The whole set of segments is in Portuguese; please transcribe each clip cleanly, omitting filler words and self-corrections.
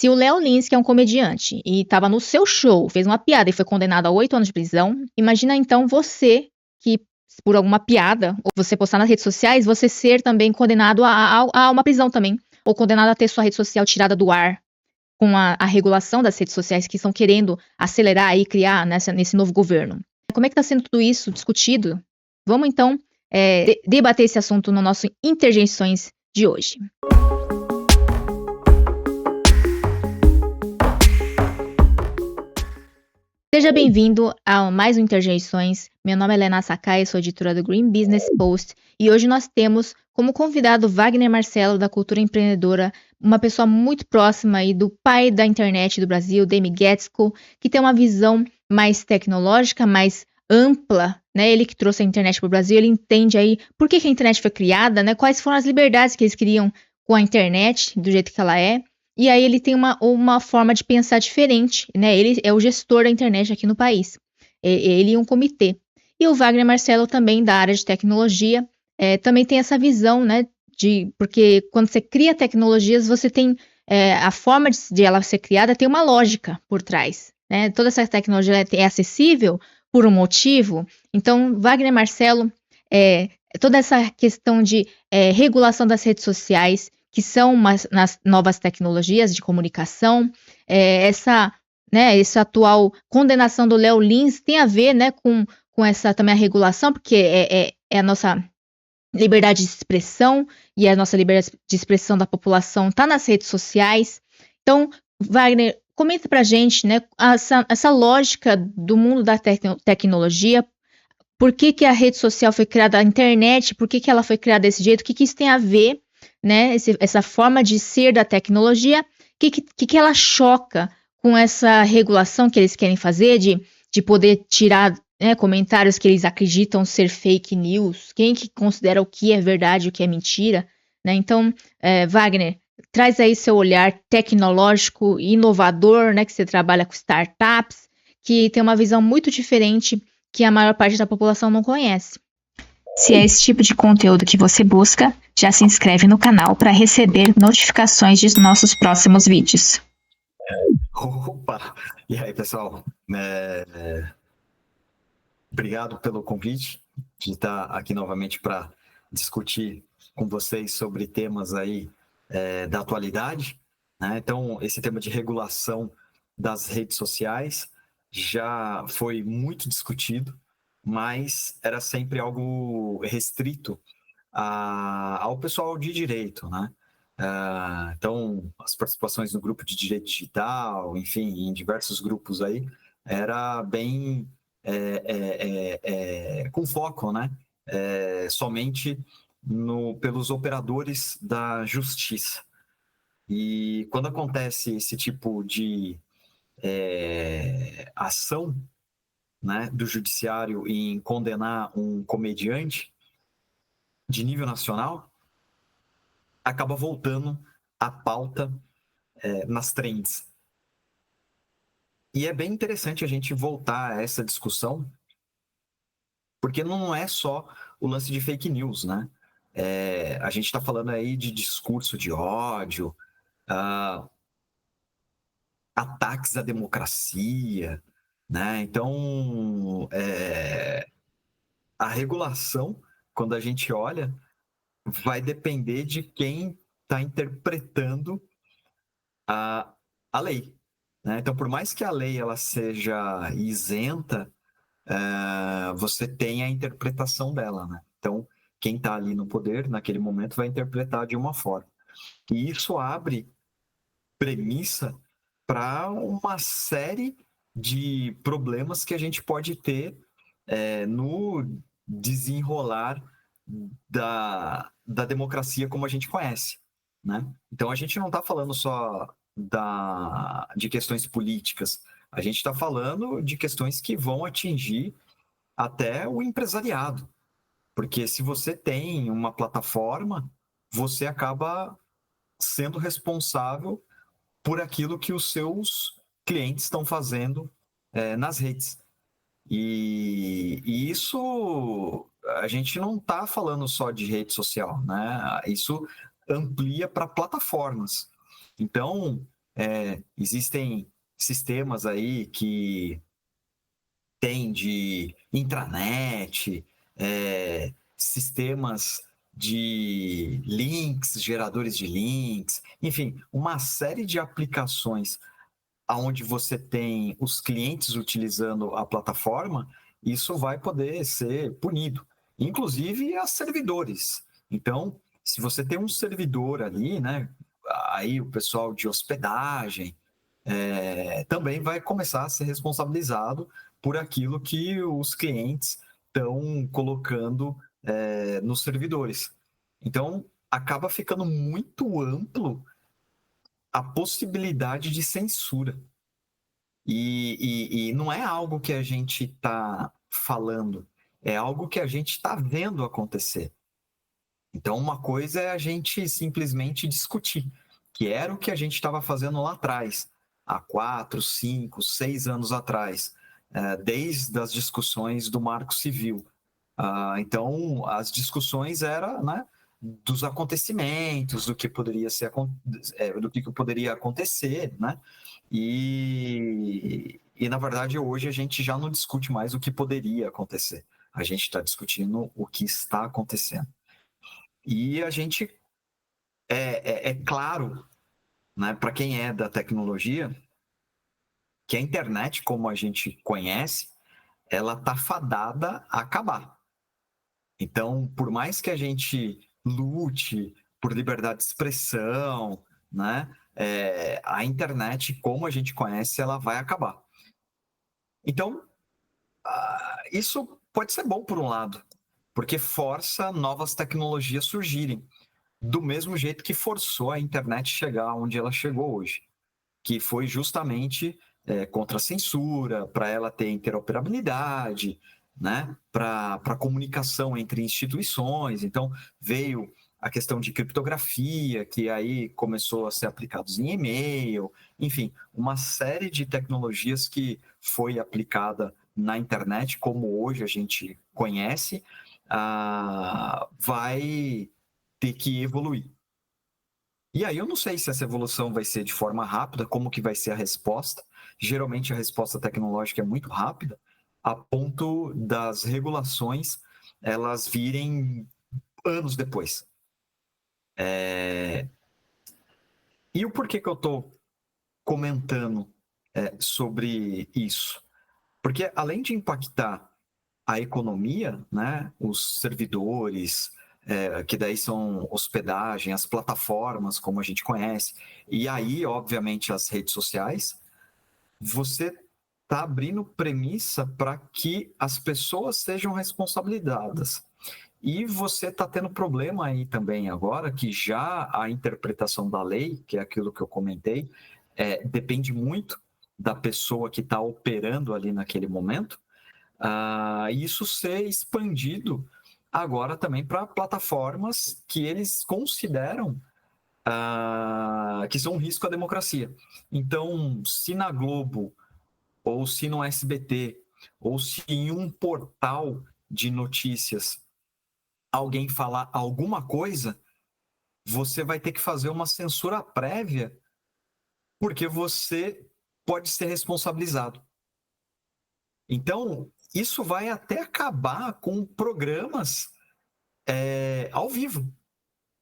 Se o Léo Lins, que é um comediante, e estava no seu show, fez uma piada e foi condenado a 8 anos de prisão, imagina então você que, por alguma piada, ou você postar nas redes sociais, você ser também condenado a uma prisão também, ou condenado a ter sua rede social tirada do ar, com a regulação das redes sociais que estão querendo acelerar e criar nesse novo governo. Como é que está sendo tudo isso discutido? Vamos então debater esse assunto no nosso Interjeições de hoje. Seja bem-vindo a mais um Interjeições. Meu nome é Helena Sakai, sou editora do Green Business Post e hoje nós temos como convidado Wagner Marcelo, da Cultura Empreendedora, uma pessoa muito próxima aí do pai da internet do Brasil, Demi Guetzko, que tem uma visão mais tecnológica, mais ampla, né? Ele que trouxe a internet para o Brasil, ele entende aí por que a internet foi criada, né? Quais foram as liberdades que eles queriam com a internet, do jeito que ela é. E aí ele tem uma forma de pensar diferente, né? Ele é o gestor da internet aqui no país. Ele e um comitê. E o Wagner Marcelo também, da área de tecnologia, também tem essa visão, né? Porque quando você cria tecnologias, você tem a forma de ela ser criada tem uma lógica por trás, né? Toda essa tecnologia é acessível por um motivo. Então, Wagner Marcelo, toda essa questão de regulação das redes sociais, que são nas novas tecnologias de comunicação, essa atual condenação do Léo Lins tem a ver, né, com essa também a regulação, porque é a nossa liberdade de expressão e a nossa liberdade de expressão da população está nas redes sociais. Então, Wagner, comenta pra gente, né, essa lógica do mundo da tecnologia, por que a rede social foi criada, a internet, por que ela foi criada desse jeito, o que isso tem a ver, né, essa forma de ser da tecnologia, o que ela choca com essa regulação que eles querem fazer de poder tirar, né, comentários que eles acreditam ser fake news, quem que considera o que é verdade e o que é mentira, né? Então, Wagner, traz aí seu olhar tecnológico e inovador, né, que você trabalha com startups, que tem uma visão muito diferente que a maior parte da população não conhece. Se é esse tipo de conteúdo que você busca, já se inscreve no canal para receber notificações de nossos próximos vídeos. Opa! E aí, pessoal? Obrigado pelo convite de estar aqui novamente para discutir com vocês sobre temas aí da atualidade, né? Então, esse tema de regulação das redes sociais já foi muito discutido, mas era sempre algo restrito ao pessoal de direito, né? Então, as participações no grupo de direito digital, enfim, em diversos grupos aí, era bem com foco, né? Somente pelos operadores da justiça. E quando acontece esse tipo de ação, né, do judiciário em condenar um comediante de nível nacional, acaba voltando a pauta nas trends. E é bem interessante a gente voltar a essa discussão, porque não é só o lance de fake news, né? A gente está falando aí de discurso de ódio, ataques à democracia, né? Então, a regulação, quando a gente olha, vai depender de quem está interpretando a lei, né? Então, por mais que a lei ela seja isenta, você tem a interpretação dela, né? Então, quem está ali no poder, naquele momento, vai interpretar de uma forma. E isso abre premissa para uma série de problemas que a gente pode ter no desenrolar da democracia como a gente conhece, né? Então, a gente não está falando só de questões políticas, a gente está falando de questões que vão atingir até o empresariado, porque se você tem uma plataforma, você acaba sendo responsável por aquilo que os seus clientes estão fazendo nas redes. E isso a gente não está falando só de rede social, né? Isso amplia para plataformas. Então, Existem sistemas aí que tem de intranet, sistemas de links, geradores de links, enfim, uma série de aplicações onde você tem os clientes utilizando a plataforma, isso vai poder ser punido, inclusive a servidores. Então, se você tem um servidor ali, né, aí o pessoal de hospedagem também vai começar a ser responsabilizado por aquilo que os clientes estão colocando nos servidores. Então, acaba ficando muito amplo a possibilidade de censura. E não é algo que a gente está falando, é algo que a gente está vendo acontecer. Então, uma coisa é a gente simplesmente discutir, que era o que a gente estava fazendo lá atrás, há 4, 5, 6 anos atrás, desde as discussões do Marco Civil. Então, as discussões eram, né, dos acontecimentos, do que poderia ser, do que poderia acontecer, né? Na verdade, hoje a gente já não discute mais o que poderia acontecer. A gente está discutindo o que está acontecendo. E a gente, é claro, né, para quem é da tecnologia, que a internet, como a gente conhece, ela está fadada a acabar. Então, por mais que a gente lute por liberdade de expressão, né, a internet, como a gente conhece, ela vai acabar. Então, isso pode ser bom por um lado, porque força novas tecnologias surgirem, do mesmo jeito que forçou a internet chegar onde ela chegou hoje, que foi justamente contra a censura, para ela ter interoperabilidade, né? Para comunicação entre instituições. Então, veio a questão de criptografia, que aí começou a ser aplicados em e-mail, enfim, uma série de tecnologias que foi aplicada na internet, como hoje a gente conhece, vai ter que evoluir. E aí eu não sei se essa evolução vai ser de forma rápida, como que vai ser a resposta. Geralmente a resposta tecnológica é muito rápida, a ponto das regulações elas virem anos depois. E o porquê que eu estou comentando sobre isso? Porque além de impactar a economia, né, os servidores, que daí são hospedagem, as plataformas, como a gente conhece, e aí, obviamente, as redes sociais, você está abrindo premissa para que as pessoas sejam responsabilizadas. E você está tendo problema aí também agora, que já a interpretação da lei, que é aquilo que eu comentei, depende muito da pessoa que está operando ali naquele momento, isso ser expandido agora também para plataformas que eles consideram que são um risco à democracia. Então, se na Globo, ou se no SBT, ou se em um portal de notícias alguém falar alguma coisa, você vai ter que fazer uma censura prévia, porque você pode ser responsabilizado. Então, isso vai até acabar com programas ao vivo.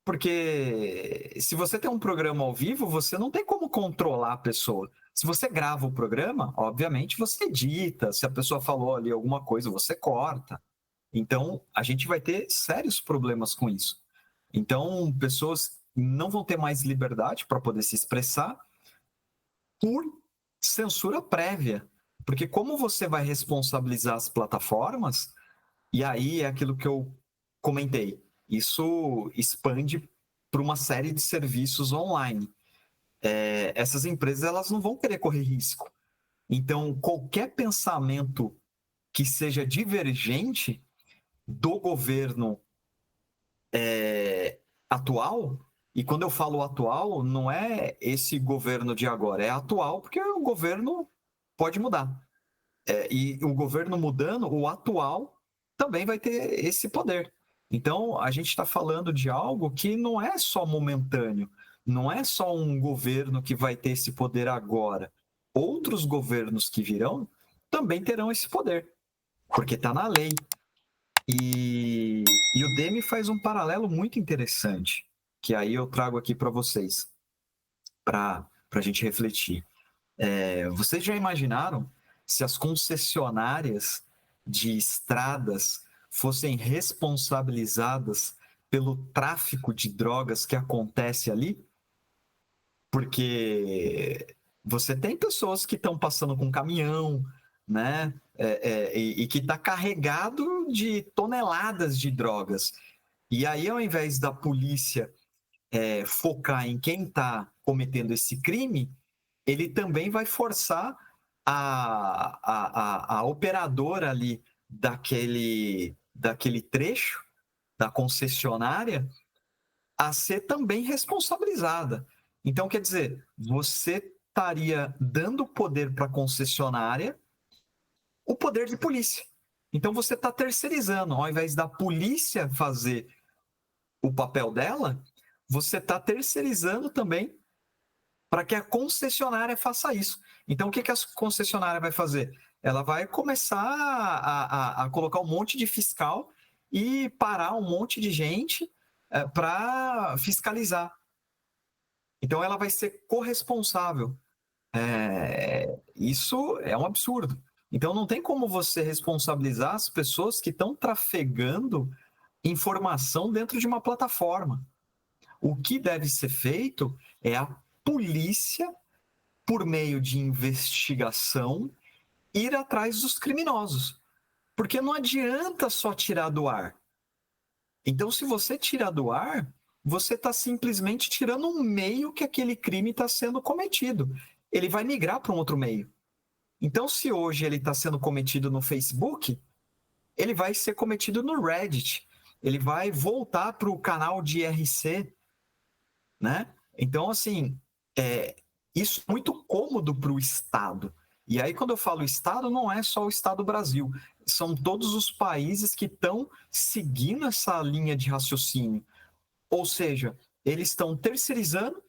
Porque se você tem um programa ao vivo, você não tem como controlar a pessoa. Se você grava o programa, obviamente você edita. Se a pessoa falou ali alguma coisa, você corta. Então, a gente vai ter sérios problemas com isso. Então, pessoas não vão ter mais liberdade para poder se expressar por censura prévia. Porque como você vai responsabilizar as plataformas, e aí é aquilo que eu comentei, isso expande para uma série de serviços online. Essas empresas elas não vão querer correr risco. Então, qualquer pensamento que seja divergente do governo atual, e quando eu falo atual, não é esse governo de agora, é atual porque o governo pode mudar. E o governo mudando, o atual também vai ter esse poder. Então, a gente está falando de algo que não é só momentâneo, não é só um governo que vai ter esse poder agora. Outros governos que virão também terão esse poder, porque está na lei. E o Demi faz um paralelo muito interessante, que aí eu trago aqui para vocês, para a gente refletir. Vocês já imaginaram se as concessionárias de estradas fossem responsabilizadas pelo tráfico de drogas que acontece ali? Porque você tem pessoas que estão passando com caminhão, né? E que está carregado de toneladas de drogas. E aí, ao invés da polícia focar em quem está cometendo esse crime, ele também vai forçar a operadora ali daquele trecho da concessionária a ser também responsabilizada. Então, quer dizer, você estaria dando poder para a concessionária o poder de polícia. Então, você está terceirizando, ao invés da polícia fazer o papel dela, você está terceirizando também para que a concessionária faça isso. Então, o que a concessionária vai fazer? Ela vai começar a colocar um monte de fiscal e parar um monte de gente para fiscalizar. Então, ela vai ser corresponsável. Isso é um absurdo. Então, não tem como você responsabilizar as pessoas que estão trafegando informação dentro de uma plataforma. O que deve ser feito é a polícia, por meio de investigação, ir atrás dos criminosos. Porque não adianta só tirar do ar. Então, se você tirar do ar, você está simplesmente tirando um meio que aquele crime está sendo cometido. Ele vai migrar para um outro meio. Então, se hoje ele está sendo cometido no Facebook, ele vai ser cometido no Reddit. Ele vai voltar para o canal de IRC, né? Então, assim, isso é muito cômodo para o Estado. E aí, quando eu falo Estado, não é só o Estado Brasil, são todos os países que estão seguindo essa linha de raciocínio. Ou seja, eles estão terceirizando,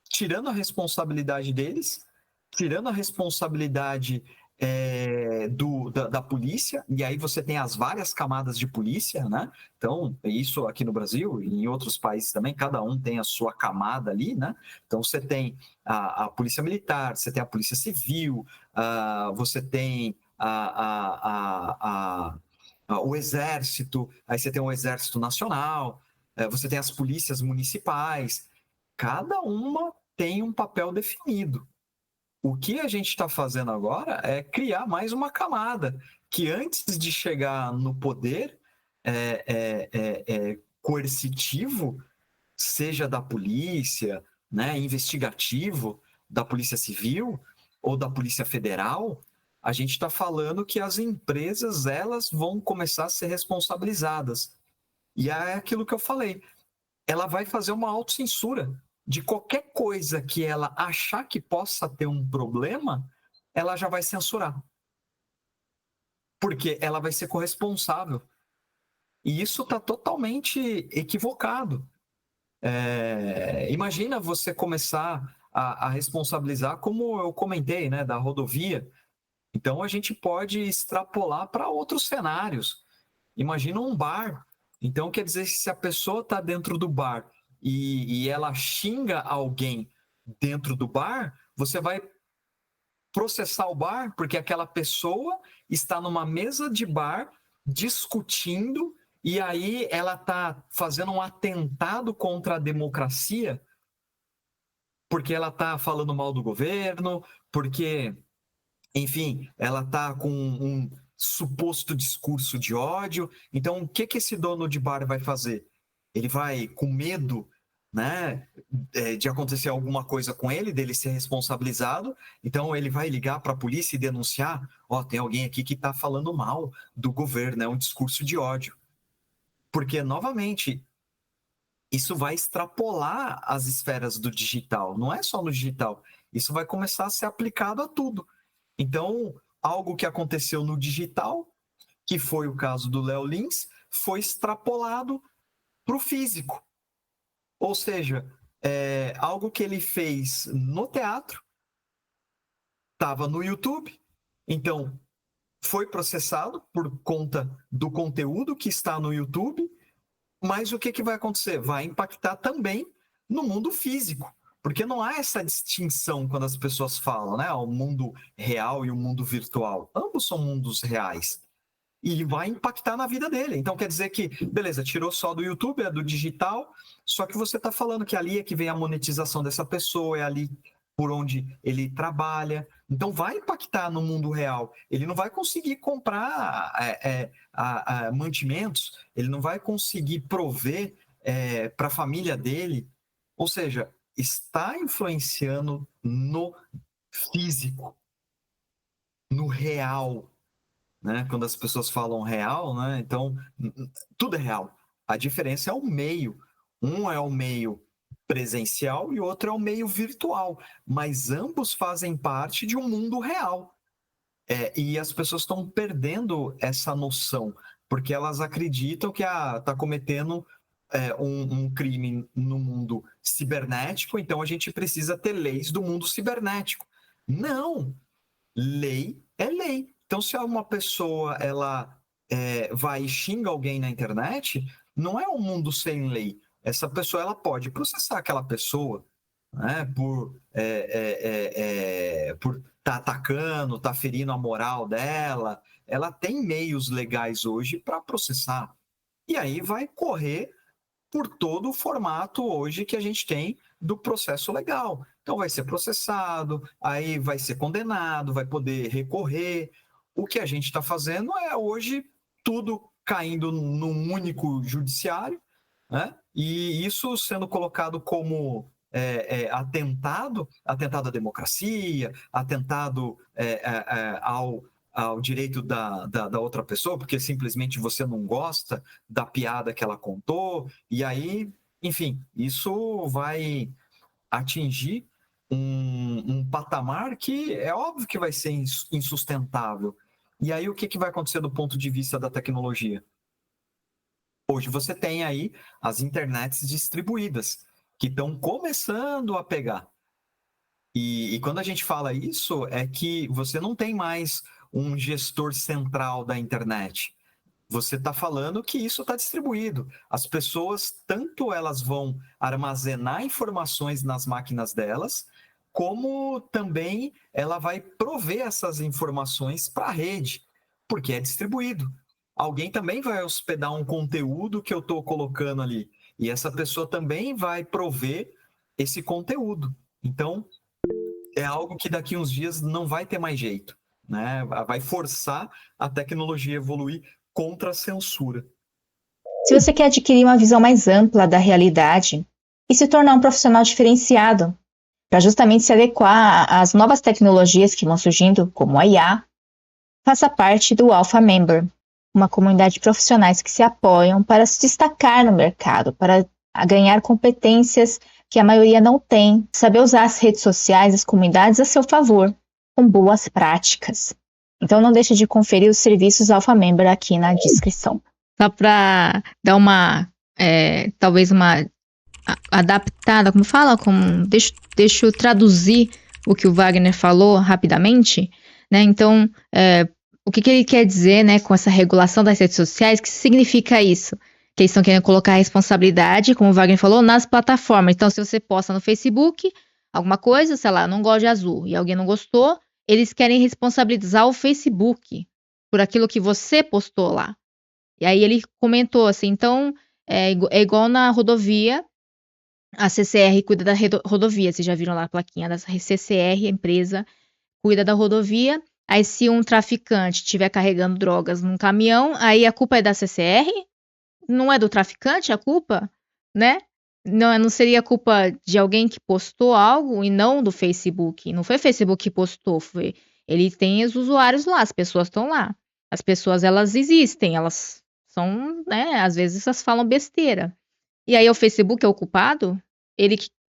tirando a responsabilidade deles, tirando a responsabilidade da polícia, e aí você tem as várias camadas de polícia, né? Então, isso aqui no Brasil e em outros países também, cada um tem a sua camada ali, né? Então, você tem a polícia militar, você tem a polícia civil, você tem o exército, aí você tem o exército nacional, você tem as polícias municipais, cada uma tem um papel definido. O que a gente está fazendo agora é criar mais uma camada que, antes de chegar no poder coercitivo, seja da polícia, né, investigativo, da Polícia Civil ou da Polícia Federal, a gente está falando que as empresas elas vão começar a ser responsabilizadas. E é aquilo que eu falei, ela vai fazer uma autocensura de qualquer coisa que ela achar que possa ter um problema, ela já vai censurar. Porque ela vai ser corresponsável. E isso está totalmente equivocado. Imagina você começar a responsabilizar, como eu comentei, né, da rodovia. Então, a gente pode extrapolar para outros cenários. Imagina um bar. Então, quer dizer, se a pessoa está dentro do bar e ela xinga alguém dentro do bar, você vai processar o bar, porque aquela pessoa está numa mesa de bar discutindo e aí ela está fazendo um atentado contra a democracia, porque ela está falando mal do governo, porque, enfim, ela está com um suposto discurso de ódio. Então, o que esse dono de bar vai fazer? Ele vai, com medo, né, de acontecer alguma coisa com ele, dele ser responsabilizado, então ele vai ligar para a polícia e denunciar: tem alguém aqui que está falando mal do governo, é um discurso de ódio. Porque, novamente, isso vai extrapolar as esferas do digital, não é só no digital, isso vai começar a ser aplicado a tudo. Então, algo que aconteceu no digital, que foi o caso do Léo Lins, foi extrapolado para o físico. Ou seja, algo que ele fez no teatro, estava no YouTube, então foi processado por conta do conteúdo que está no YouTube, mas o que vai acontecer? Vai impactar também no mundo físico, porque não há essa distinção quando as pessoas falam, né? O mundo real e o mundo virtual. Ambos são mundos reais. E vai impactar na vida dele. Então quer dizer que, beleza, tirou só do YouTube, é do digital, só que você está falando que ali é que vem a monetização dessa pessoa, é ali por onde ele trabalha. Então vai impactar no mundo real. Ele não vai conseguir comprar mantimentos, ele não vai conseguir prover para a família dele. Ou seja, está influenciando no físico, no real. Né? Quando as pessoas falam real, né? Então tudo é real. A diferença é o meio. Um é o meio presencial e o outro é o meio virtual, mas ambos fazem parte de um mundo real. E as pessoas estão perdendo essa porque elas acreditam que está cometendo um crime no mundo cibernético, então a gente precisa ter leis do mundo cibernético. Não! Lei é lei. Então, se uma pessoa vai e xinga alguém na internet, não é um mundo sem lei. Essa pessoa ela pode processar aquela pessoa, né, por estar atacando, estar ferindo a moral dela. Ela tem meios legais hoje para processar. E aí vai correr por todo o formato hoje que a gente tem do processo legal. Então vai ser processado, aí vai ser condenado, vai poder recorrer. O que a gente está fazendo é hoje tudo caindo num único judiciário, né? E isso sendo colocado como atentado à democracia, atentado ao direito da outra pessoa, porque simplesmente você não gosta da piada que ela contou, e aí, enfim, isso vai atingir um patamar que é óbvio que vai ser insustentável. E aí, o que vai acontecer do ponto de vista da tecnologia? Hoje você tem aí as internets distribuídas, que estão começando a pegar. E quando a gente fala isso, é que você não tem mais um gestor central da internet. Você está falando que isso está distribuído. As pessoas, tanto elas vão armazenar informações nas máquinas delas, como também ela vai prover essas informações para a rede, porque é distribuído. Alguém também vai hospedar um conteúdo que eu estou colocando ali, e essa pessoa também vai prover esse conteúdo. Então, é algo que daqui uns dias não vai ter mais jeito, né? Vai forçar a tecnologia a evoluir contra a censura. Se você quer adquirir uma visão mais ampla da realidade e se tornar um profissional diferenciado, para justamente se adequar às novas tecnologias que vão surgindo, como a IA, faça parte do Alpha Member, uma comunidade de profissionais que se apoiam para se destacar no mercado, para ganhar competências que a maioria não tem, saber usar as redes sociais, as comunidades a seu favor, com boas práticas. Então não deixe de conferir os serviços Alpha Member aqui na descrição. Só para dar talvez uma adaptada, como fala? Deixa eu traduzir o que o Wagner falou rapidamente, né? Então, o que ele quer dizer, né, com essa regulação das redes sociais, que significa isso? Que eles estão querendo colocar a responsabilidade, como o Wagner falou, nas plataformas. Então, se você posta no Facebook alguma coisa, sei lá, não gosto de azul, e alguém não gostou, eles querem responsabilizar o Facebook por aquilo que você postou lá. E aí ele comentou assim, então, é igual na rodovia, a CCR cuida da rodovia, vocês já viram lá a plaquinha da CCR, a empresa, cuida da rodovia. Aí se um traficante estiver carregando drogas num caminhão, aí a culpa é da CCR? Não é do traficante a culpa, né? Não seria culpa de alguém que postou algo e não do Facebook. Não foi o Facebook que postou, ele tem os usuários lá, as pessoas estão lá. As pessoas, elas existem, elas são, né, às vezes elas falam besteira. E aí o Facebook é o culpado?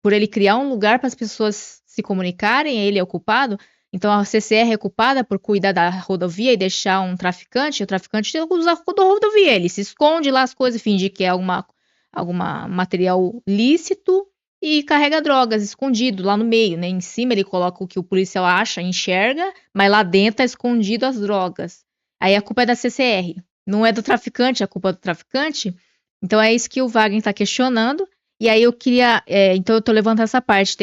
Por ele criar um lugar para as pessoas se comunicarem, ele é o culpado? Então a CCR é culpada por cuidar da rodovia e deixar um traficante, o traficante usa a rodovia, ele se esconde lá as coisas, finge que é algum material lícito e carrega drogas escondido lá no meio, né? Em cima ele coloca o que o policial acha, enxerga, mas lá dentro tá escondido as drogas. Aí a culpa é da CCR. Não é do traficante, a culpa é do traficante. Então é isso que o Wagner está questionando. E aí eu queria. Então eu tô levantando essa parte.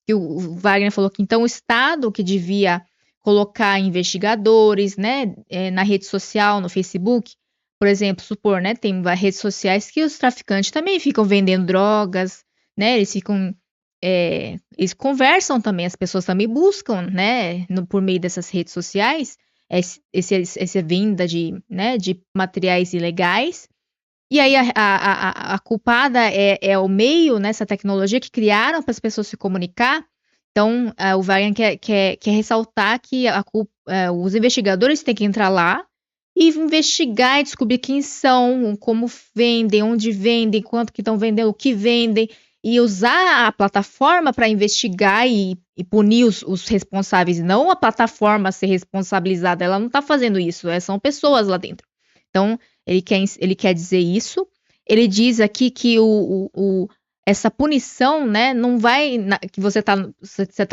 Que o Wagner falou que então o Estado que devia colocar investigadores, né, na rede social, no Facebook, por exemplo, supor, né, tem redes sociais que os traficantes também ficam vendendo drogas, né, eles conversam também, as pessoas também buscam, né, por meio dessas redes sociais, essa venda de, né, de materiais ilegais. E aí a culpada é o meio, né, essa tecnologia que criaram para as pessoas se comunicar. Então, o Wagner quer ressaltar que os investigadores têm que entrar lá e investigar e descobrir quem são, como vendem, onde vendem, quanto que estão vendendo, o que vendem, e usar a plataforma para investigar e punir os responsáveis, não a plataforma ser responsabilizada. Ela não está fazendo isso, são pessoas lá dentro. Então, ele quer dizer isso. Ele diz aqui que essa punição, né, não vai. Que você tá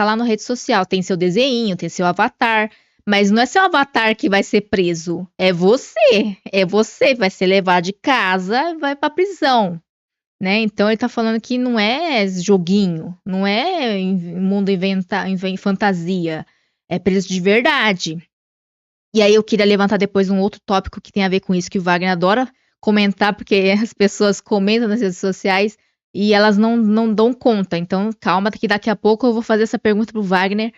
lá na rede social, tem seu desenho, tem seu avatar, mas não é seu avatar que vai ser preso, é você. É você, vai ser levado de casa e vai pra prisão. Né? Então ele tá falando que não é joguinho, não é mundo fantasia, é preso de verdade. E aí eu queria levantar depois um outro tópico que tem a ver com isso, que o Wagner adora comentar, porque as pessoas comentam nas redes sociais e elas não dão conta. Então, calma, que daqui a pouco eu vou fazer essa pergunta pro Wagner.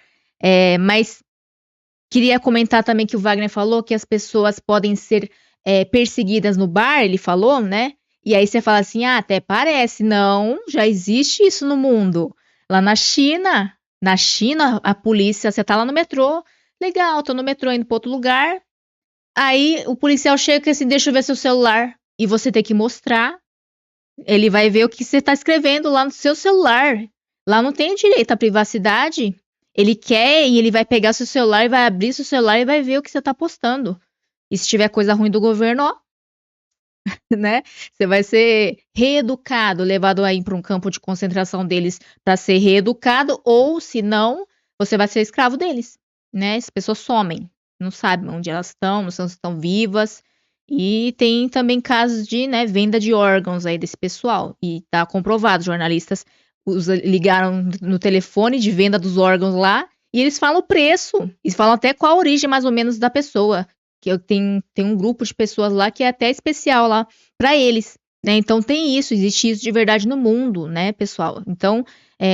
Mas queria comentar também que o Wagner falou que as pessoas podem ser perseguidas no bar, ele falou, né? E aí você fala assim, até parece. Não, já existe isso no mundo. Lá na China, a polícia, você tá lá no metrô, legal, tô no metrô indo pra outro lugar. Aí o policial chega e assim, deixa eu ver seu celular. E você tem que mostrar. Ele vai ver o que você tá escrevendo lá no seu celular. Lá não tem direito à privacidade. Ele quer e ele vai pegar seu celular e vai abrir seu celular e vai ver o que você tá postando. E se tiver coisa ruim do governo, ó, né? Você vai ser reeducado, levado aí para um campo de concentração deles para ser reeducado, ou se não, você vai ser escravo deles, né? As pessoas somem, não sabem onde elas estão, não sei se estão vivas. E tem também casos de, né, venda de órgãos aí desse pessoal. E tá comprovado, jornalistas ligaram no telefone de venda dos órgãos lá e eles falam o preço. Eles falam até qual a origem mais ou menos da pessoa. Tem um grupo de pessoas lá que é até especial lá para eles, né? Então tem isso, existe isso de verdade no mundo, né, pessoal? Então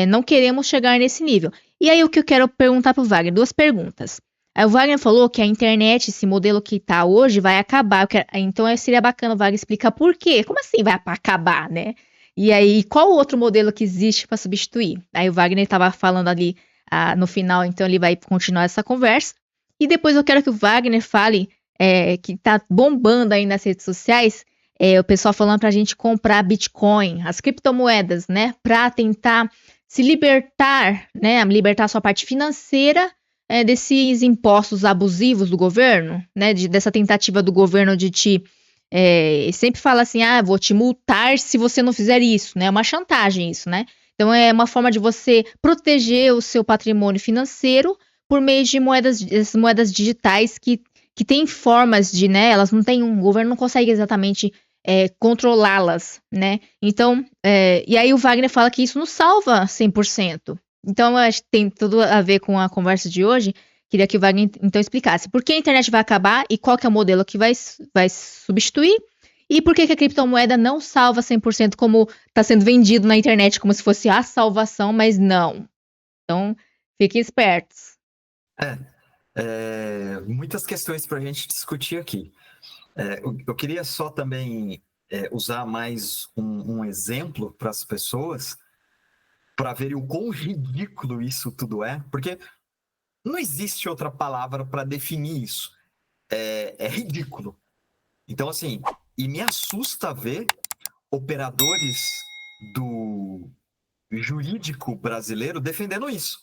não queremos chegar nesse nível. E aí o que eu quero perguntar pro Wagner, duas perguntas. Aí o Wagner falou que a internet, esse modelo que tá hoje, vai acabar. Então seria bacana o Wagner explicar por quê. Como assim vai acabar, né? E aí, qual outro modelo que existe para substituir? Aí o Wagner estava falando ali no final, então ele vai continuar essa conversa. E depois eu quero que o Wagner fale que tá bombando aí nas redes sociais, o pessoal falando pra gente comprar Bitcoin, as criptomoedas, né? Pra tentar se libertar, né? Libertar a sua parte financeira desses impostos abusivos do governo, né? Dessa tentativa do governo de te sempre fala assim, vou te multar se você não fizer isso, né? É uma chantagem isso, né? Então é uma forma de você proteger o seu patrimônio financeiro por meio de moedas digitais que têm formas de, né? Elas não têm o governo não consegue exatamente controlá-las, né? Então, e aí o Wagner fala que isso não salva 100%. Então, eu acho que tem tudo a ver com a conversa de hoje. Queria que o Wagner então explicasse por que a internet vai acabar e qual que é o modelo que vai substituir e por que a criptomoeda não salva 100% como está sendo vendido na internet como se fosse a salvação, mas não. Então, fiquem espertos. Muitas questões para a gente discutir aqui. Eu queria só também usar mais um exemplo para as pessoas para verem o quão ridículo isso tudo é, porque não existe outra palavra para definir isso. É ridículo. Então, assim, e me assusta ver operadores do jurídico brasileiro defendendo isso.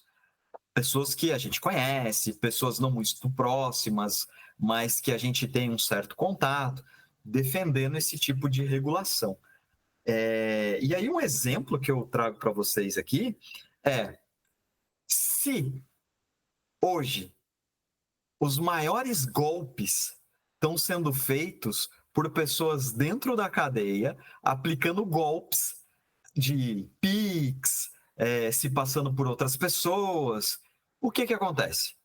Pessoas que a gente conhece, pessoas não muito próximas, mas que a gente tem um certo contato, defendendo esse tipo de regulação. E aí um exemplo que eu trago para vocês aqui é, se hoje os maiores golpes estão sendo feitos por pessoas dentro da cadeia, aplicando golpes de Pix, se passando por outras pessoas, o que acontece?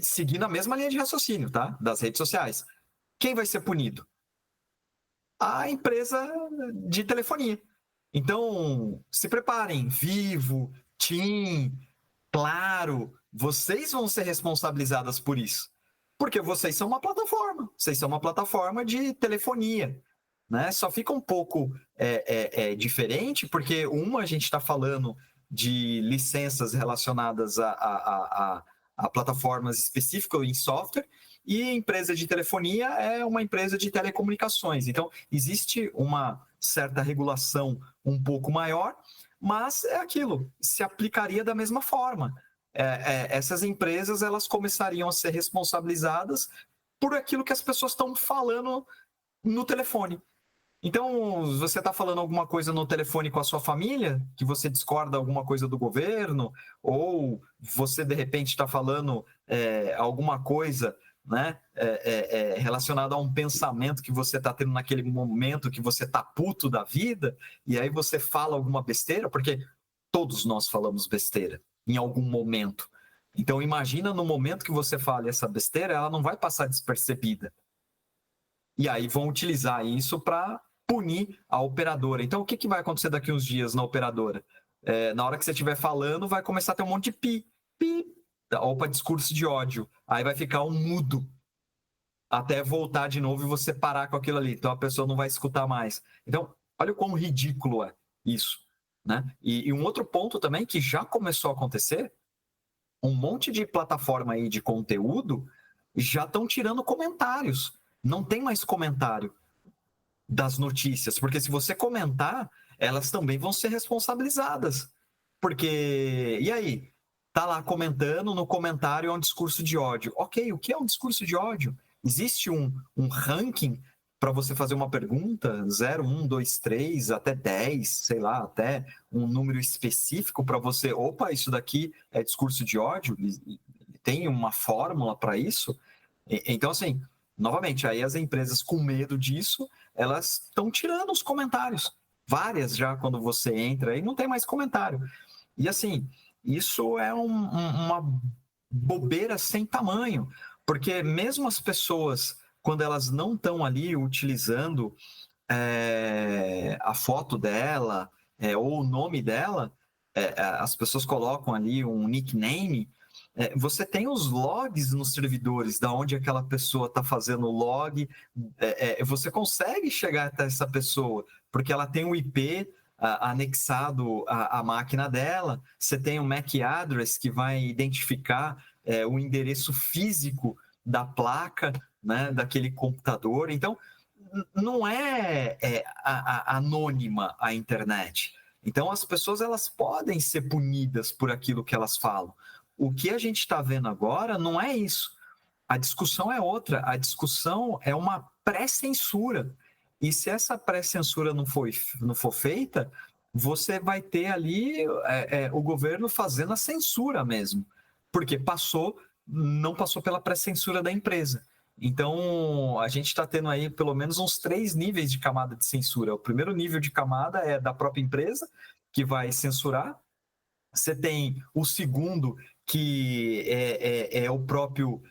Seguindo a mesma linha de raciocínio, tá? Das redes sociais. Quem vai ser punido? A empresa de telefonia. Então, se preparem, Vivo, TIM, Claro, vocês vão ser responsabilizadas por isso. Porque vocês são uma plataforma, vocês são uma plataforma de telefonia. Né? Só fica um pouco diferente, porque a gente está falando de licenças relacionadas a plataformas específicas em software, e a empresa de telefonia é uma empresa de telecomunicações. Então, existe uma certa regulação um pouco maior, mas é aquilo, se aplicaria da mesma forma. Essas empresas elas começariam a ser responsabilizadas por aquilo que as pessoas estão falando no telefone. Então, você está falando alguma coisa no telefone com a sua família, que você discorda alguma coisa do governo, ou você, de repente, está falando alguma coisa, né, relacionada a um pensamento que você está tendo naquele momento que você está puto da vida, e aí você fala alguma besteira, porque todos nós falamos besteira em algum momento. Então, imagina no momento que você fala essa besteira, ela não vai passar despercebida. E aí vão utilizar isso para punir a operadora. Então, o que vai acontecer daqui uns dias na operadora? Na hora que você estiver falando, vai começar a ter um monte de pi, opa, discurso de ódio. Aí vai ficar um mudo até voltar de novo e você parar com aquilo ali. Então, a pessoa não vai escutar mais. Então, olha o quão ridículo é isso. Né? E um outro ponto também que já começou a acontecer, um monte de plataforma aí de conteúdo já estão tirando comentários. Não tem mais comentário das notícias, porque se você comentar, elas também vão ser responsabilizadas. Porque, e aí? Tá lá comentando, no comentário é um discurso de ódio. Ok, o que é um discurso de ódio? Existe um ranking para você fazer uma pergunta, 0, 1, 2, 3, até 10, sei lá, até um número específico para você, opa, isso daqui é discurso de ódio? Tem uma fórmula para isso? Então, assim, novamente, aí as empresas com medo disso, elas estão tirando os comentários. Várias já, quando você entra aí, não tem mais comentário. E assim, isso é uma bobeira sem tamanho, porque mesmo as pessoas, quando elas não estão ali utilizando a foto dela ou o nome dela, as pessoas colocam ali um nickname, você tem os logs nos servidores, da onde aquela pessoa está fazendo o log, você consegue chegar até essa pessoa, porque ela tem um IP anexado à máquina dela, você tem um MAC address que vai identificar o endereço físico da placa, né, daquele computador. Então, não anônima a internet. Então, as pessoas elas podem ser punidas por aquilo que elas falam. O que a gente está vendo agora não é isso. A discussão é outra. A discussão é uma pré-censura. E se essa pré-censura não for feita, você vai ter ali o governo fazendo a censura mesmo. Porque não passou pela pré-censura da empresa. Então, a gente está tendo aí pelo menos uns 3 níveis de camada de censura. O primeiro nível de camada é da própria empresa, que vai censurar. Você tem o segundo, que é o próprio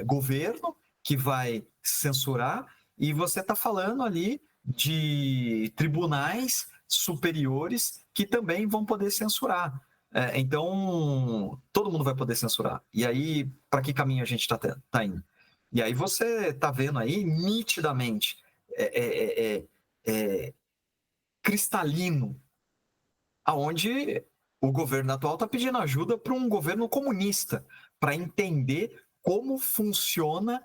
governo, que vai censurar. E você está falando ali de tribunais superiores que também vão poder censurar. Então, todo mundo vai poder censurar. E aí, para que caminho a gente está indo? E aí você está vendo aí nitidamente, cristalino, aonde o governo atual está pedindo ajuda para um governo comunista, para entender como funciona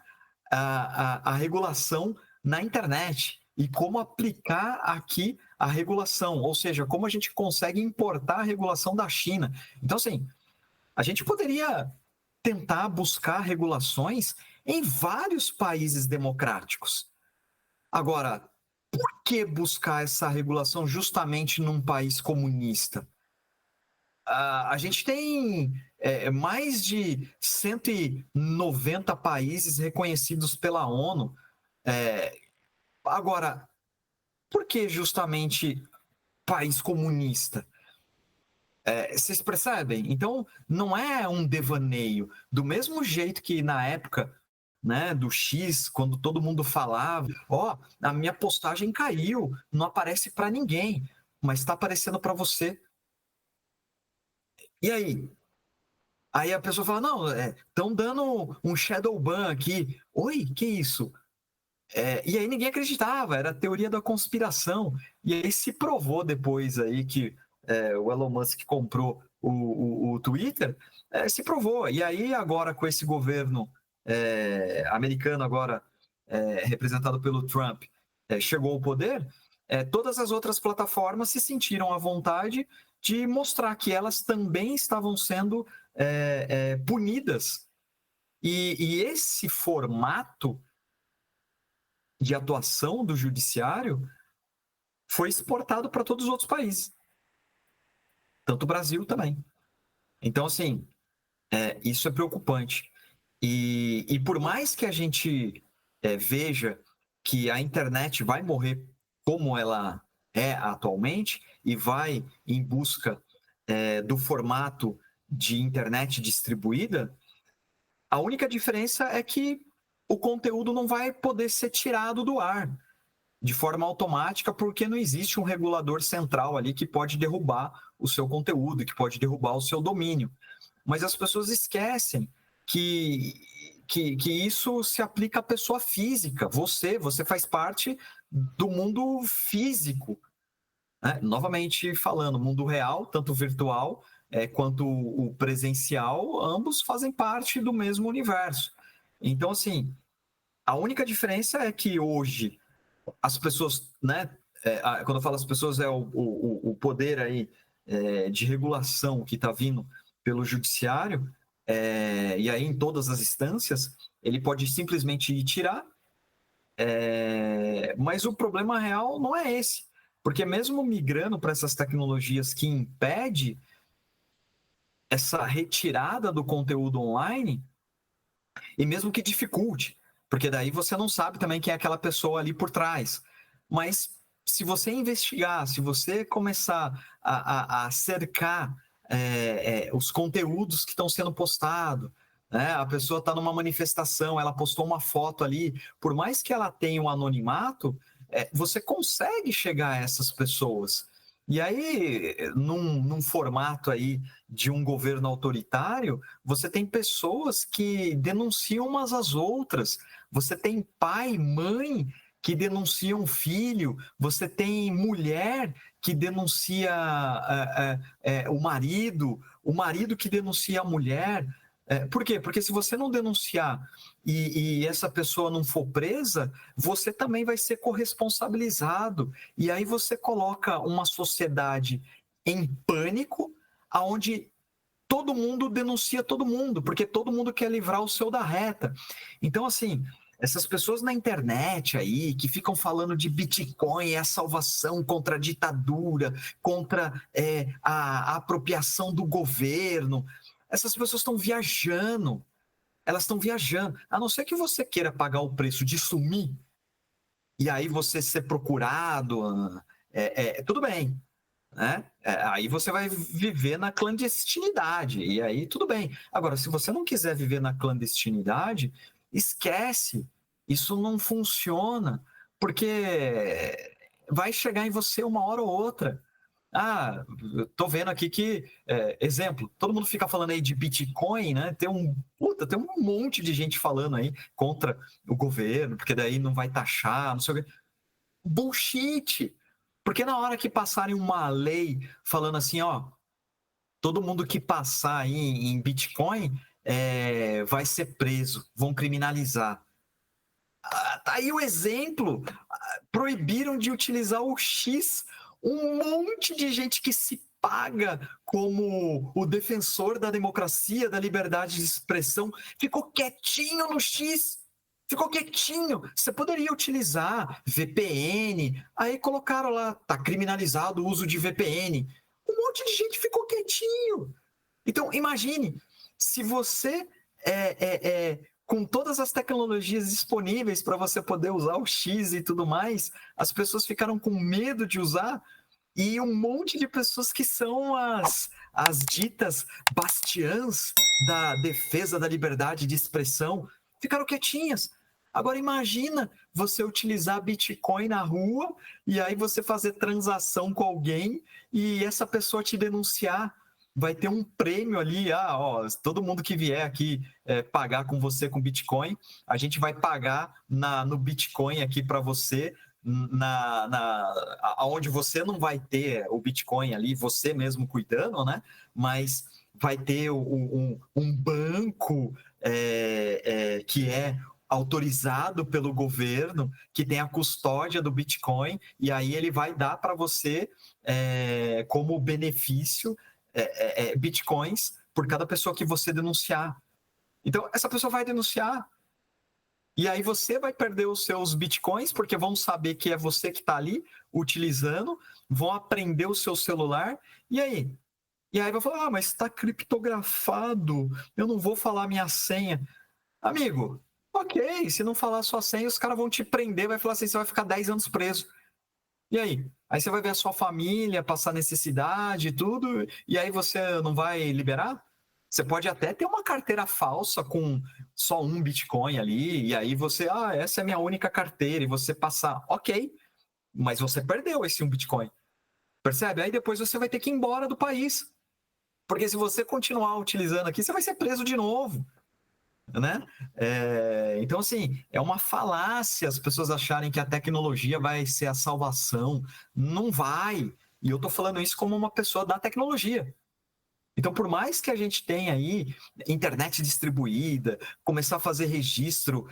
a regulação na internet e como aplicar aqui a regulação, ou seja, como a gente consegue importar a regulação da China. Então, assim, a gente poderia tentar buscar regulações em vários países democráticos. Agora, por que buscar essa regulação justamente num país comunista? A gente tem mais de 190 países reconhecidos pela ONU. Agora, por que justamente país comunista? Vocês percebem? Então, não é um devaneio. Do mesmo jeito que na época, né, do X, quando todo mundo falava, a minha postagem caiu, não aparece para ninguém, mas está aparecendo para você. E aí? Aí a pessoa fala, não, estão dando um shadow ban aqui. Oi, que isso? E aí ninguém acreditava, era a teoria da conspiração. E aí se provou depois aí que o Elon Musk comprou o Twitter, se provou. E aí agora com esse governo americano agora representado pelo Trump chegou ao poder, todas as outras plataformas se sentiram à vontade de mostrar que elas também estavam sendo punidas. E esse formato de atuação do judiciário foi exportado para todos os outros países, tanto o Brasil também. Então, assim, isso é preocupante. E por mais que a gente veja que a internet vai morrer como ela é atualmente e vai em busca do formato de internet distribuída, a única diferença é que o conteúdo não vai poder ser tirado do ar de forma automática, porque não existe um regulador central ali que pode derrubar o seu conteúdo, que pode derrubar o seu domínio. Mas as pessoas esquecem que isso se aplica à pessoa física. Você faz parte do mundo físico. Né? Novamente falando, mundo real, tanto virtual quanto o presencial, ambos fazem parte do mesmo universo. Então, assim, a única diferença é que hoje as pessoas, né? Quando eu falo as pessoas, é o poder aí de regulação que está vindo pelo judiciário, e aí em todas as instâncias, ele pode simplesmente ir tirar, mas o problema real não é esse, porque mesmo migrando para essas tecnologias que impede essa retirada do conteúdo online, e mesmo que dificulte, porque daí você não sabe também quem é aquela pessoa ali por trás. Mas se você investigar, se você começar a cercar os conteúdos que estão sendo postados, né? A pessoa está numa manifestação, ela postou uma foto ali, por mais que ela tenha um anonimato, você consegue chegar a essas pessoas. E aí, num formato aí de um governo autoritário, você tem pessoas que denunciam umas às outras, você tem pai, mãe que denunciam filho, você tem mulher que denuncia o marido que denuncia a mulher. Por quê? Porque se você não denunciar e essa pessoa não for presa, você também vai ser corresponsabilizado. E aí você coloca uma sociedade em pânico, aonde todo mundo denuncia todo mundo, porque todo mundo quer livrar o seu da reta. Então, assim, essas pessoas na internet aí que ficam falando de Bitcoin, é a salvação contra a ditadura, contra a apropriação do governo, essas pessoas estão viajando. Elas estão viajando. A não ser que você queira pagar o preço de sumir e aí você ser procurado, tudo bem. Né? Aí você vai viver na clandestinidade, e aí tudo bem. Agora, se você não quiser viver na clandestinidade, esquece, isso não funciona, porque vai chegar em você uma hora ou outra. Eu tô vendo aqui que, exemplo, todo mundo fica falando aí de Bitcoin, né? Tem um monte de gente falando aí contra o governo, porque daí não vai taxar, não sei o quê. Bullshit! Porque na hora que passarem uma lei falando assim, todo mundo que passar aí em Bitcoin vai ser preso, vão criminalizar. Tá aí o exemplo. Proibiram de utilizar o X. Um monte de gente que se paga como o defensor da democracia, da liberdade de expressão, ficou quietinho no X. Ficou quietinho. Você poderia utilizar VPN. Aí colocaram lá, tá criminalizado o uso de VPN. Um monte de gente ficou quietinho. Então, imagine, se você, com todas as tecnologias disponíveis para você poder usar o X e tudo mais, as pessoas ficaram com medo de usar, e um monte de pessoas que são as ditas bastiãs da defesa da liberdade de expressão ficaram quietinhas. Agora imagina você utilizar Bitcoin na rua e aí você fazer transação com alguém e essa pessoa te denunciar. Vai ter um prêmio ali, todo mundo que vier aqui pagar com você com Bitcoin, a gente vai pagar no Bitcoin aqui para você, onde você não vai ter o Bitcoin ali, você mesmo cuidando, né? Mas vai ter um banco que é autorizado pelo governo, que tem a custódia do Bitcoin, e aí ele vai dar para você como benefício Bitcoins por cada pessoa que você denunciar. Então, essa pessoa vai denunciar. E aí você vai perder os seus Bitcoins, porque vão saber que é você que está ali utilizando, vão aprender o seu celular, e aí? E aí vai falar, mas está criptografado, eu não vou falar minha senha. Amigo, ok, se não falar sua senha, os caras vão te prender, vai falar assim, você vai ficar 10 anos preso. E aí? Aí você vai ver a sua família passar necessidade e tudo, e aí você não vai liberar? Você pode até ter uma carteira falsa com só um Bitcoin ali, e aí você, essa é a minha única carteira, e você passar, ok, mas você perdeu esse um Bitcoin. Percebe? Aí depois você vai ter que ir embora do país. Porque se você continuar utilizando aqui, você vai ser preso de novo. Né? Então, assim, é uma falácia as pessoas acharem que a tecnologia vai ser a salvação. Não vai. E eu estou falando isso como uma pessoa da tecnologia. Então, por mais que a gente tenha aí internet distribuída, começar a fazer registro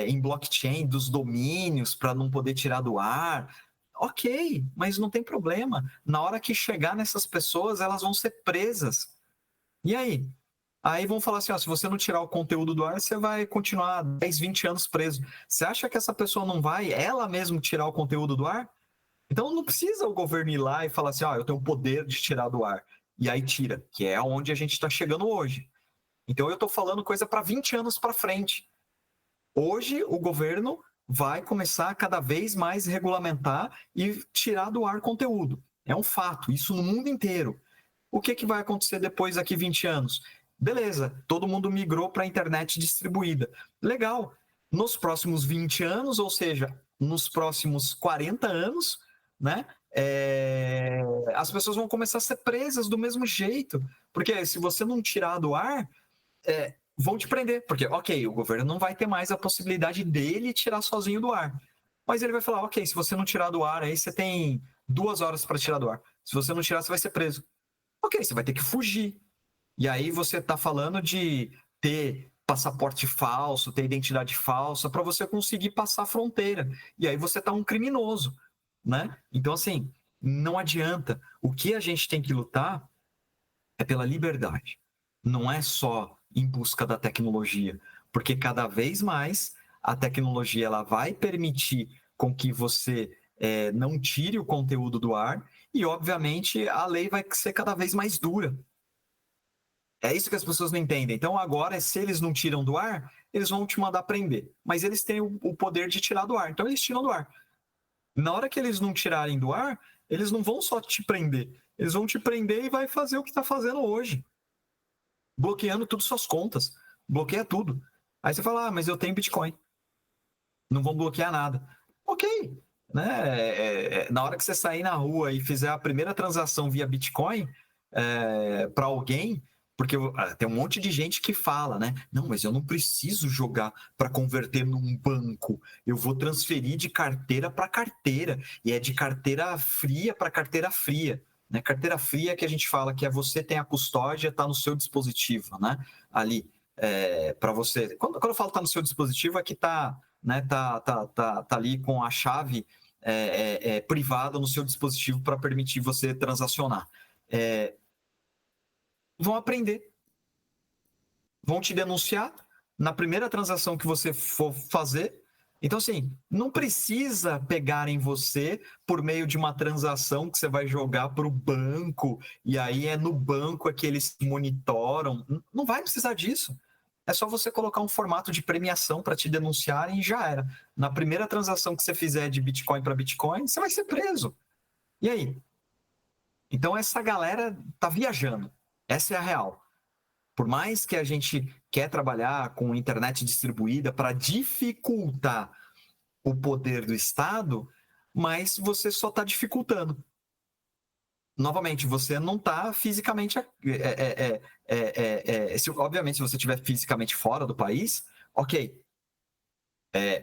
em blockchain dos domínios para não poder tirar do ar, ok, mas não tem problema. Na hora que chegar nessas pessoas, elas vão ser presas. E aí? Aí vão falar assim, se você não tirar o conteúdo do ar, você vai continuar 10, 20 anos preso. Você acha que essa pessoa não vai, ela mesmo, tirar o conteúdo do ar? Então não precisa o governo ir lá e falar assim, eu tenho o poder de tirar do ar. E aí tira, que é onde a gente está chegando hoje. Então eu estou falando coisa para 20 anos para frente. Hoje o governo vai começar a cada vez mais regulamentar e tirar do ar conteúdo. É um fato, isso no mundo inteiro. O que vai acontecer depois daqui 20 anos? Beleza, todo mundo migrou para a internet distribuída. Legal. Nos próximos 20 anos, ou seja, nos próximos 40 anos, né? As pessoas vão começar a ser presas do mesmo jeito. Porque se você não tirar do ar, vão te prender. Porque, ok, o governo não vai ter mais a possibilidade dele tirar sozinho do ar. Mas ele vai falar, ok, se você não tirar do ar, aí você tem 2 horas para tirar do ar. Se você não tirar, você vai ser preso. Ok, você vai ter que fugir. E aí você está falando de ter passaporte falso, ter identidade falsa, para você conseguir passar a fronteira. E aí você está um criminoso, né? Então, assim, não adianta. O que a gente tem que lutar é pela liberdade. Não é só em busca da tecnologia, porque cada vez mais a tecnologia ela vai permitir com que você não tire o conteúdo do ar e, obviamente, a lei vai ser cada vez mais dura. É isso que as pessoas não entendem. Então, agora, se eles não tiram do ar, eles vão te mandar prender. Mas eles têm o poder de tirar do ar. Então, eles tiram do ar. Na hora que eles não tirarem do ar, eles não vão só te prender. Eles vão te prender e vai fazer o que está fazendo hoje. Bloqueando todas suas contas. Bloqueia tudo. Aí você fala, mas eu tenho Bitcoin. Não vão bloquear nada. Ok. Né? Na hora que você sair na rua e fizer a primeira transação via Bitcoin para alguém, porque tem um monte de gente que fala, né? Não, mas eu não preciso jogar para converter num banco. Eu vou transferir de carteira para carteira. E é de carteira fria para carteira fria. Né? Carteira fria que a gente fala que você tem a custódia, está no seu dispositivo, né? Ali, para você. Quando eu falo está no seu dispositivo, é que está, né? Tá ali com a chave privada no seu dispositivo para permitir você transacionar. Vão aprender, vão te denunciar, na primeira transação que você for fazer. Então, assim, não precisa pegar em você por meio de uma transação que você vai jogar para o banco, e aí é no banco que eles monitoram. Não vai precisar disso. É só você colocar um formato de premiação para te denunciarem e já era. Na primeira transação que você fizer de Bitcoin para Bitcoin, você vai ser preso. E aí? Então, essa galera tá viajando. Essa é a real. Por mais que a gente quer trabalhar com internet distribuída para dificultar o poder do Estado, mas você só está dificultando. Novamente, você não está fisicamente. Obviamente, se você estiver fisicamente fora do país, ok.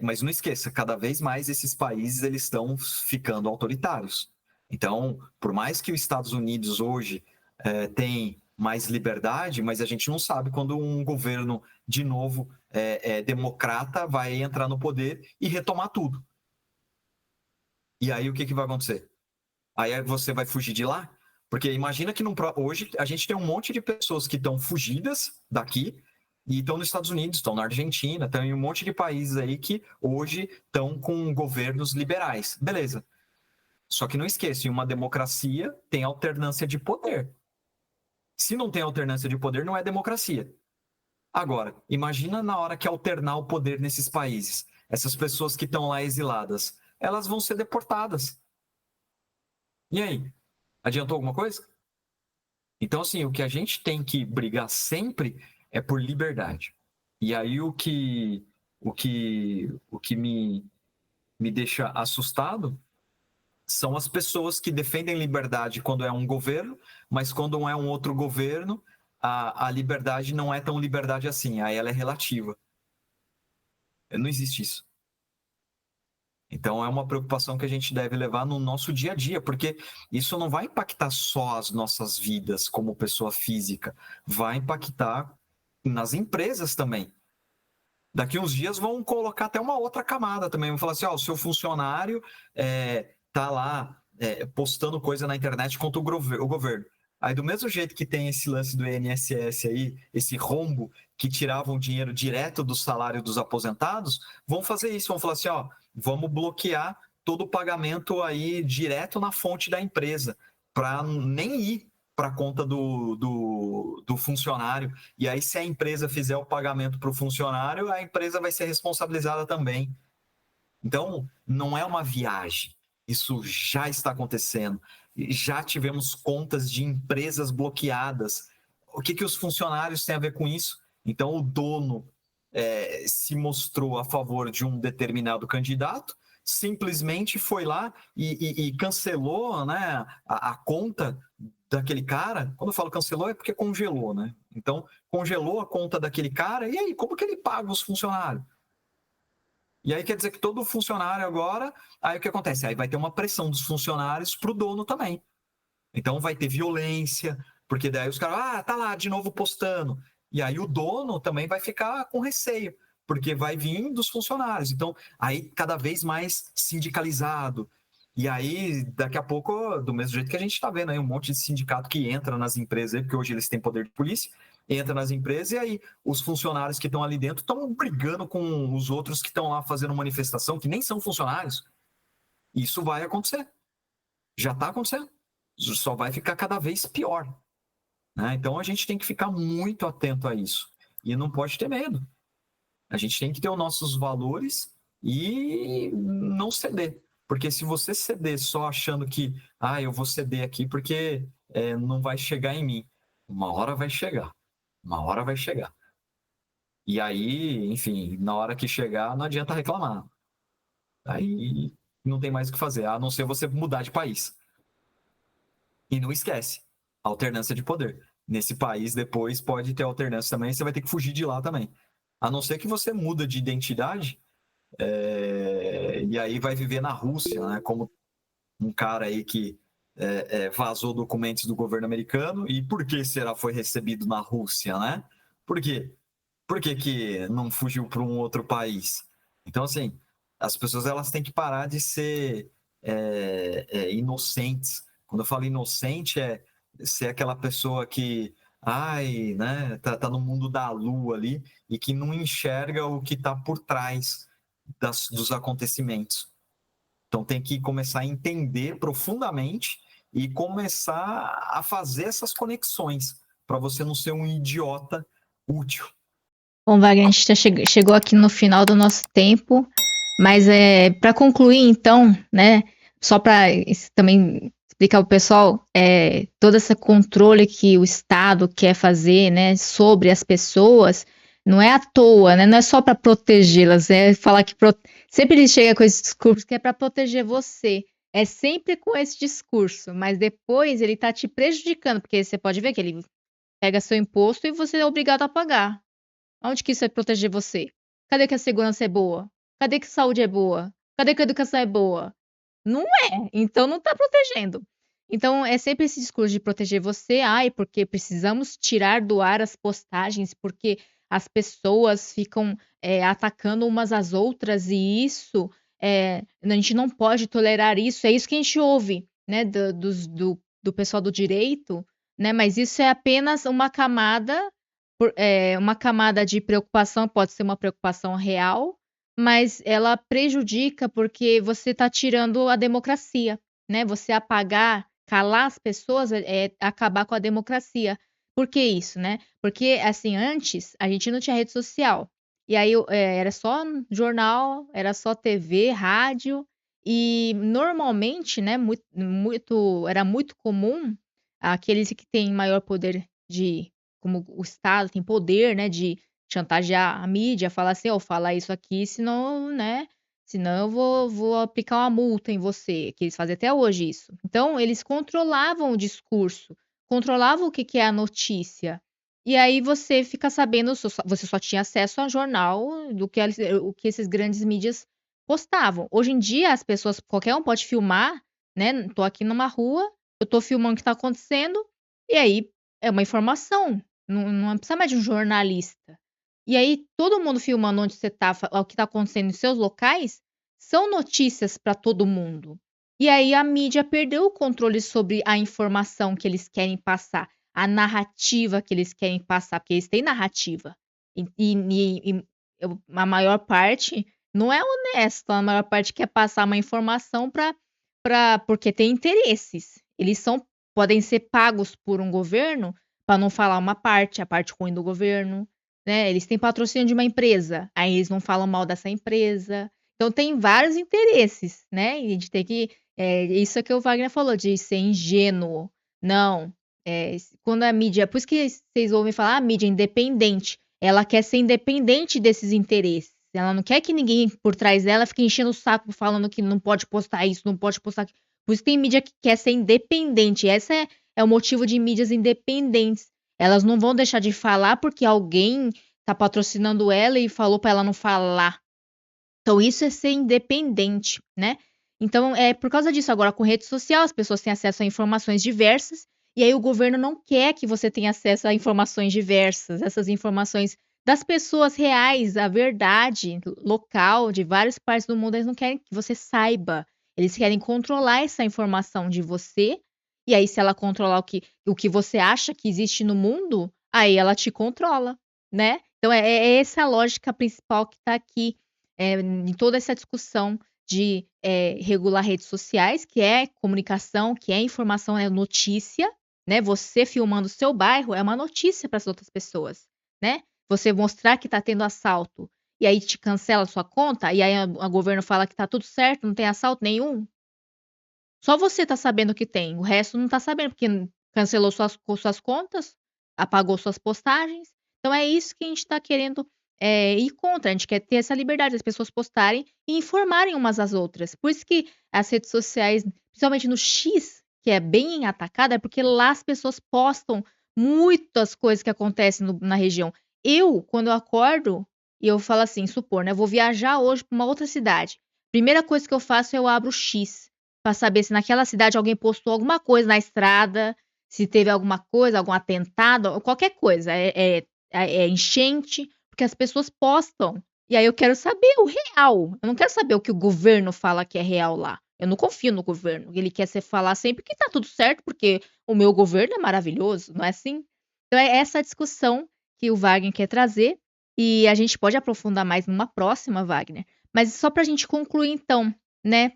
Mas não esqueça, cada vez mais esses países eles estão ficando autoritários. Então, por mais que os Estados Unidos hoje tem mais liberdade, mas a gente não sabe quando um governo, de novo, democrata vai entrar no poder e retomar tudo. E aí o que vai acontecer? Aí você vai fugir de lá? Porque imagina que hoje a gente tem um monte de pessoas que estão fugidas daqui e estão nos Estados Unidos, estão na Argentina, estão em um monte de países aí que hoje estão com governos liberais. Beleza. Só que não esqueça, em uma democracia tem alternância de poder. Se não tem alternância de poder, não é democracia. Agora, imagina na hora que alternar o poder nesses países. Essas pessoas que estão lá exiladas, elas vão ser deportadas. E aí? Adiantou alguma coisa? Então, assim, o que a gente tem que brigar sempre é por liberdade. E aí o que me deixa assustado são as pessoas que defendem liberdade quando é um governo, mas quando é um outro governo, a liberdade não é tão liberdade assim, aí ela é relativa. Não existe isso. Então, é uma preocupação que a gente deve levar no nosso dia a dia, porque isso não vai impactar só as nossas vidas como pessoa física, vai impactar nas empresas também. Daqui uns dias vão colocar até uma outra camada também, vão falar assim, o seu funcionário tá lá postando coisa na internet contra o governo. Aí, do mesmo jeito que tem esse lance do INSS aí, esse rombo que tiravam dinheiro direto do salário dos aposentados, vão fazer isso, vão falar assim, vamos bloquear todo o pagamento aí direto na fonte da empresa, para nem ir para a conta do funcionário. E aí, se a empresa fizer o pagamento para o funcionário, a empresa vai ser responsabilizada também. Então, não é uma viagem. Isso já está acontecendo. Já tivemos contas de empresas bloqueadas. O que os funcionários têm a ver com isso? Então, o dono se mostrou a favor de um determinado candidato, simplesmente foi lá e cancelou, né, a conta daquele cara. Quando eu falo cancelou é porque congelou, né? Então, congelou a conta daquele cara, e aí, como que ele paga os funcionários? E aí quer dizer que todo funcionário agora, aí o que acontece? Aí vai ter uma pressão dos funcionários para o dono também. Então vai ter violência, porque daí os caras, tá lá de novo postando. E aí o dono também vai ficar com receio, porque vai vir dos funcionários. Então, aí cada vez mais sindicalizado. E aí, daqui a pouco, do mesmo jeito que a gente está vendo aí, um monte de sindicato que entra nas empresas, porque hoje eles têm poder de polícia, entra nas empresas e aí os funcionários que estão ali dentro estão brigando com os outros que estão lá fazendo manifestação, que nem são funcionários. Isso vai acontecer. Já está acontecendo. Só vai ficar cada vez pior. Né? Então a gente tem que ficar muito atento a isso. E não pode ter medo. A gente tem que ter os nossos valores e não ceder. Porque se você ceder só achando que, eu vou ceder aqui porque não vai chegar em mim, uma hora vai chegar. Uma hora vai chegar. E aí, enfim, na hora que chegar, não adianta reclamar. Aí não tem mais o que fazer, a não ser você mudar de país. E não esquece, alternância de poder. Nesse país, depois pode ter alternância também, você vai ter que fugir de lá também. A não ser que você muda de identidade, e aí vai viver na Rússia, né? Como um cara aí que vazou documentos do governo americano. E por que será foi recebido na Rússia, né? Por quê? Por que que não fugiu para um outro país? Então, assim, as pessoas elas têm que parar de ser inocentes. Quando eu falo inocente, é ser aquela pessoa que ai, né, tá no mundo da lua ali e que não enxerga o que está por trás dos acontecimentos. Então tem que começar a entender profundamente e começar a fazer essas conexões para você não ser um idiota útil. Bom, Wagner, a gente já chegou aqui no final do nosso tempo, mas para concluir, então, né, só para também explicar para o pessoal, todo esse controle que o Estado quer fazer, né, sobre as pessoas, não é à toa, né, não é só para protegê-las, é falar que sempre ele chega com esse discurso que é para proteger você. É sempre com esse discurso, mas depois ele está te prejudicando, porque você pode ver que ele pega seu imposto e você é obrigado a pagar. Onde que isso vai proteger você? Cadê que a segurança é boa? Cadê que a saúde é boa? Cadê que a educação é boa? Não é, então não está protegendo. Então é sempre esse discurso de proteger você, ai, porque precisamos tirar do ar as postagens, porque as pessoas ficam atacando umas às outras e isso, a gente não pode tolerar isso. É isso que a gente ouve, né, do pessoal do direito, né? Mas isso é apenas uma camada de preocupação, pode ser uma preocupação real, mas ela prejudica porque você está tirando a democracia, né? Você apagar, calar as pessoas é acabar com a democracia. Por que isso, né? Porque, assim, antes a gente não tinha rede social. E aí era só jornal, era só TV, rádio, e normalmente, né, era muito comum aqueles que têm maior poder como o Estado tem poder, né, de chantagear a mídia, falar assim: "Ó, fala isso aqui, senão, né, senão eu vou aplicar uma multa em você", que eles fazem até hoje isso. Então eles controlavam o discurso, controlavam o que que é a notícia. E aí você fica sabendo, você só tinha acesso a jornal o que esses grandes mídias postavam. Hoje em dia as pessoas qualquer um pode filmar, né, tô aqui numa rua, eu tô filmando o que tá acontecendo, e aí é uma informação. Não precisa mais de um jornalista. E aí, todo mundo filmando onde você tá, o que tá acontecendo em seus locais, são notícias para todo mundo. E aí a mídia perdeu o controle sobre a informação que eles querem passar, a narrativa que eles querem passar, porque eles têm narrativa. A maior parte não é honesta, a maior parte quer passar uma informação porque tem interesses. Podem ser pagos por um governo para não falar a parte ruim do governo, né? Eles têm patrocínio de uma empresa, aí eles não falam mal dessa empresa. Então tem vários interesses, né? E a gente tem que isso é que o Wagner falou de ser ingênuo. Não, quando a mídia, por isso que vocês ouvem falar, a mídia é independente, ela quer ser independente desses interesses. Ela não quer que ninguém por trás dela fique enchendo o saco falando que não pode postar isso, não pode postar aquilo. Por isso que tem mídia que quer ser independente. Essa é o motivo de mídias independentes. Elas não vão deixar de falar porque alguém está patrocinando ela e falou para ela não falar. Então, isso é ser independente, né? Então, é por causa disso, agora com rede social, as pessoas têm acesso a informações diversas, e aí o governo não quer que você tenha acesso a informações diversas, essas informações das pessoas reais, a verdade local de várias partes do mundo, eles não querem que você saiba. Eles querem controlar essa informação de você, e aí, se ela controlar o que você acha que existe no mundo, aí ela te controla, né? Então, é essa a lógica principal que está aqui em toda essa discussão de regular redes sociais, que é comunicação, que é informação, é notícia, né? Você filmando o seu bairro é uma notícia para as outras pessoas, né? Você mostrar que está tendo assalto e aí te cancela a sua conta, e aí o governo fala que está tudo certo, não tem assalto nenhum. Só você tá sabendo que tem, o resto não tá sabendo, porque cancelou suas contas, apagou suas postagens. Então é isso que a gente tá querendo, ir contra, a gente quer ter essa liberdade das pessoas postarem e informarem umas às outras. Por isso que as redes sociais, principalmente no X, que é bem atacado, é porque lá as pessoas postam muitas coisas que acontecem na região. Quando eu acordo e eu falo assim, supor, né, eu vou viajar hoje para uma outra cidade, primeira coisa que eu faço, eu abro o X para saber se naquela cidade alguém postou alguma coisa na estrada, se teve alguma coisa, algum atentado, qualquer coisa, é enchente, porque as pessoas postam. E aí eu quero saber o real. Eu não quero saber o que o governo fala que é real lá. Eu não confio no governo. Ele quer falar sempre que tá tudo certo, porque o meu governo é maravilhoso, não é assim? Então é essa a discussão que o Wagner quer trazer, e a gente pode aprofundar mais numa próxima, Wagner. Mas só para a gente concluir então, né?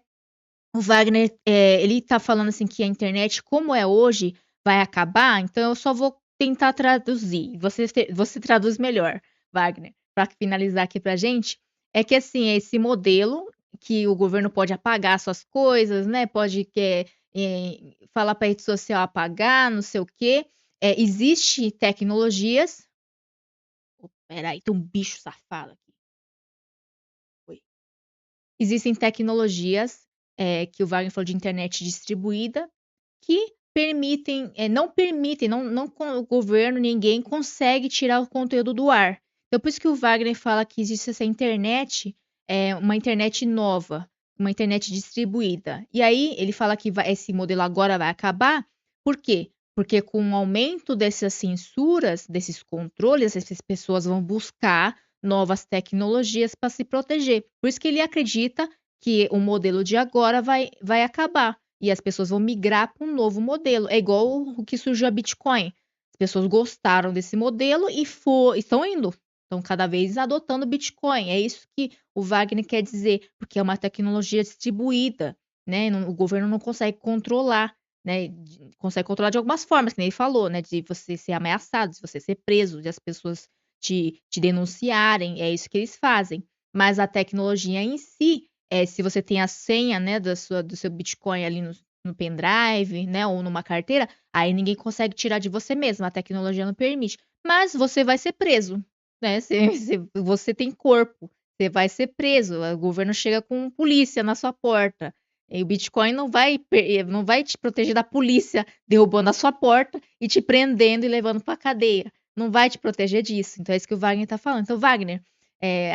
O Wagner, ele tá falando assim que a internet, como é hoje, vai acabar, então eu só vou tentar traduzir. Você traduz melhor, Wagner, para finalizar aqui pra gente. É que assim, esse modelo que o governo pode apagar suas coisas, né? Pode falar para rede social apagar, não sei o quê. Existe tecnologias. Oh, peraí, tem um bicho safado aqui. Foi. Existem tecnologias que o Wagner falou de internet distribuída que permitem, não permitem, não o governo, ninguém consegue tirar o conteúdo do ar. Então, por isso que o Wagner fala que existe essa internet, uma internet nova, uma internet distribuída. E aí ele fala que esse modelo agora vai acabar. Por quê? Porque com o aumento dessas censuras, desses controles, essas pessoas vão buscar novas tecnologias para se proteger. Por isso que ele acredita que o modelo de agora vai acabar e as pessoas vão migrar para um novo modelo. É igual o que surgiu a Bitcoin. As pessoas gostaram desse modelo e estão indo, estão cada vez adotando o Bitcoin. É isso que o Wagner quer dizer, porque é uma tecnologia distribuída, né? O governo não consegue controlar, né? Consegue controlar de algumas formas, que nem ele falou, né? De você ser ameaçado, de você ser preso, de as pessoas te denunciarem, é isso que eles fazem. Mas a tecnologia em si, se você tem a senha, né, do seu Bitcoin ali no pendrive, né, ou numa carteira, aí ninguém consegue tirar de você mesmo, a tecnologia não permite. Mas você vai ser preso, né? Você tem corpo, você vai ser preso. O governo chega com polícia na sua porta. E o Bitcoin não vai te proteger da polícia derrubando a sua porta e te prendendo e levando para a cadeia. Não vai te proteger disso. Então é isso que o Wagner está falando. Então, Wagner,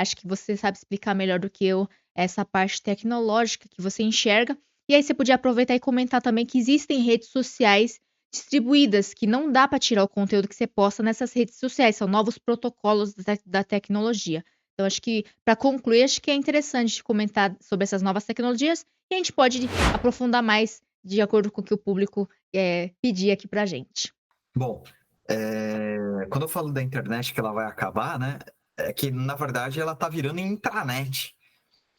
acho que você sabe explicar melhor do que eu essa parte tecnológica que você enxerga. E aí você podia aproveitar e comentar também que existem redes sociais distribuídas, que não dá para tirar o conteúdo que você posta nessas redes sociais, são novos protocolos da tecnologia. Então, acho que, para concluir, acho que é interessante comentar sobre essas novas tecnologias e a gente pode aprofundar mais de acordo com o que o público pedir aqui para a gente. Bom, quando eu falo da internet que ela vai acabar, né? É que, na verdade, ela está virando intranet.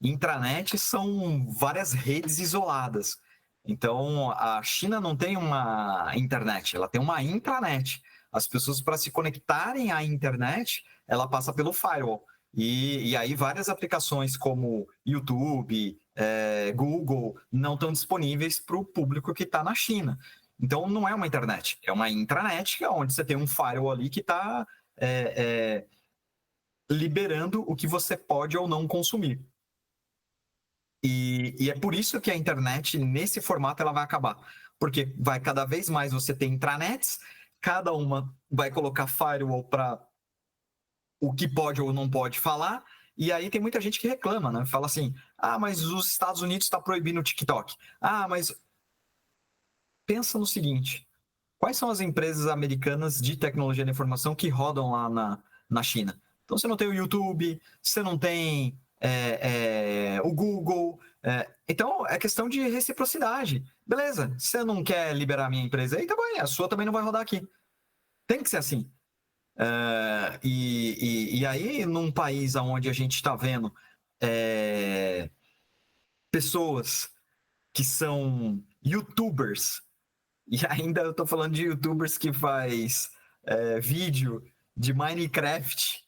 Intranet são várias redes isoladas. Então, a China não tem uma internet, ela tem uma intranet. As pessoas, para se conectarem à internet, ela passa pelo firewall. E aí, várias aplicações como YouTube, Google, não estão disponíveis para o público que está na China. Então, não é uma internet, é uma intranet, que é onde você tem um firewall ali que está liberando o que você pode ou não consumir. E é por isso que a internet, nesse formato, ela vai acabar. Porque vai cada vez mais você ter intranets, cada uma vai colocar firewall para o que pode ou não pode falar, e aí tem muita gente que reclama, né? Fala assim, mas os Estados Unidos está proibindo o TikTok. Mas pensa no seguinte, quais são as empresas americanas de tecnologia da informação que rodam lá na China? Então, você não tem o YouTube, você não tem o Google. Então, é questão de reciprocidade. Beleza, você não quer liberar a minha empresa aí, tá bom, a sua também não vai rodar aqui. Tem que ser assim. E aí, num país onde a gente está vendo pessoas que são YouTubers, e ainda eu tô falando de YouTubers que faz vídeo de Minecraft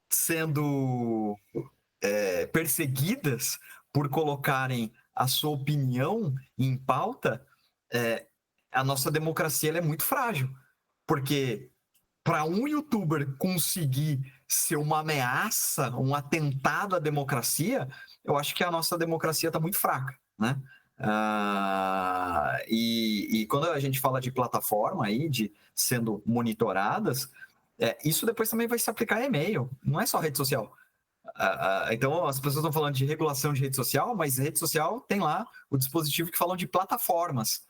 sendo perseguidas por colocarem a sua opinião em pauta, a nossa democracia ela é muito frágil. Porque para um youtuber conseguir ser uma ameaça, um atentado à democracia, eu acho que a nossa democracia está muito fraca, né? E quando a gente fala de plataforma aí, de sendo monitoradas, isso depois também vai se aplicar a e-mail, não é só rede social. Então as pessoas estão falando de regulação de rede social, mas rede social tem lá o dispositivo que falam de plataformas.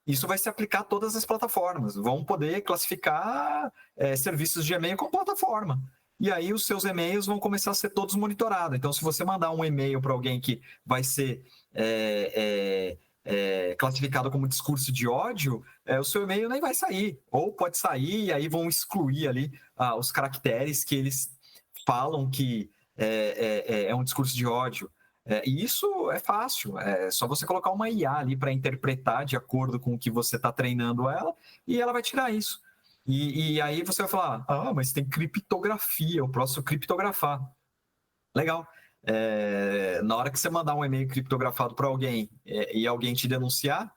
Isso vai se aplicar a todas as plataformas. Vão poder classificar serviços de e-mail como plataforma. E aí os seus e-mails vão começar a ser todos monitorados. Então, se você mandar um e-mail para alguém que vai ser classificado como discurso de ódio, o seu e-mail nem vai sair. Ou pode sair e aí vão excluir ali os caracteres que eles falam que é um discurso de ódio. E isso é fácil, é só você colocar uma IA ali para interpretar de acordo com o que você está treinando ela e ela vai tirar isso. E aí você vai falar, mas tem criptografia, eu posso criptografar. Legal. Na hora que você mandar um e-mail criptografado para alguém e alguém te denunciar,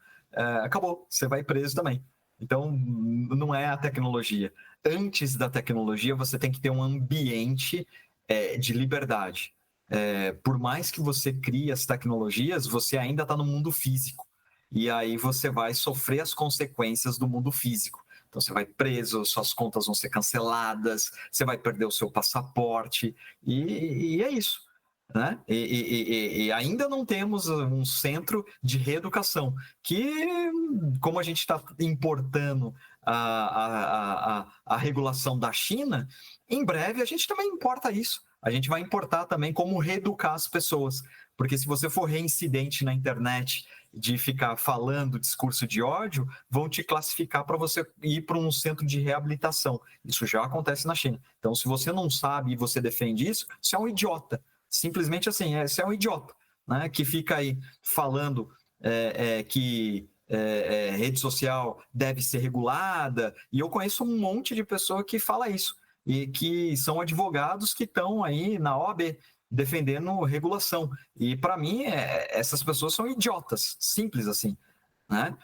acabou, você vai preso também. Então, não é a tecnologia. Antes da tecnologia, você tem que ter um ambiente de liberdade. Por mais que você crie as tecnologias, você ainda está no mundo físico. E aí você vai sofrer as consequências do mundo físico. Então você vai preso, suas contas vão ser canceladas, você vai perder o seu passaporte, e é isso. Né? E ainda não temos um centro de reeducação, que, como a gente está importando a regulação da China, em breve a gente também importa isso. A gente vai importar também como reeducar as pessoas. Porque se você for reincidente na internet de ficar falando discurso de ódio, vão te classificar para você ir para um centro de reabilitação. Isso já acontece na China. Então, se você não sabe e você defende isso, você é um idiota. Simplesmente assim, você é um idiota, né? Que fica aí falando que rede social deve ser regulada. E eu conheço um monte de pessoa que fala isso. E que são advogados que estão aí na OAB defendendo regulação. E para mim, essas pessoas são idiotas, simples assim, né?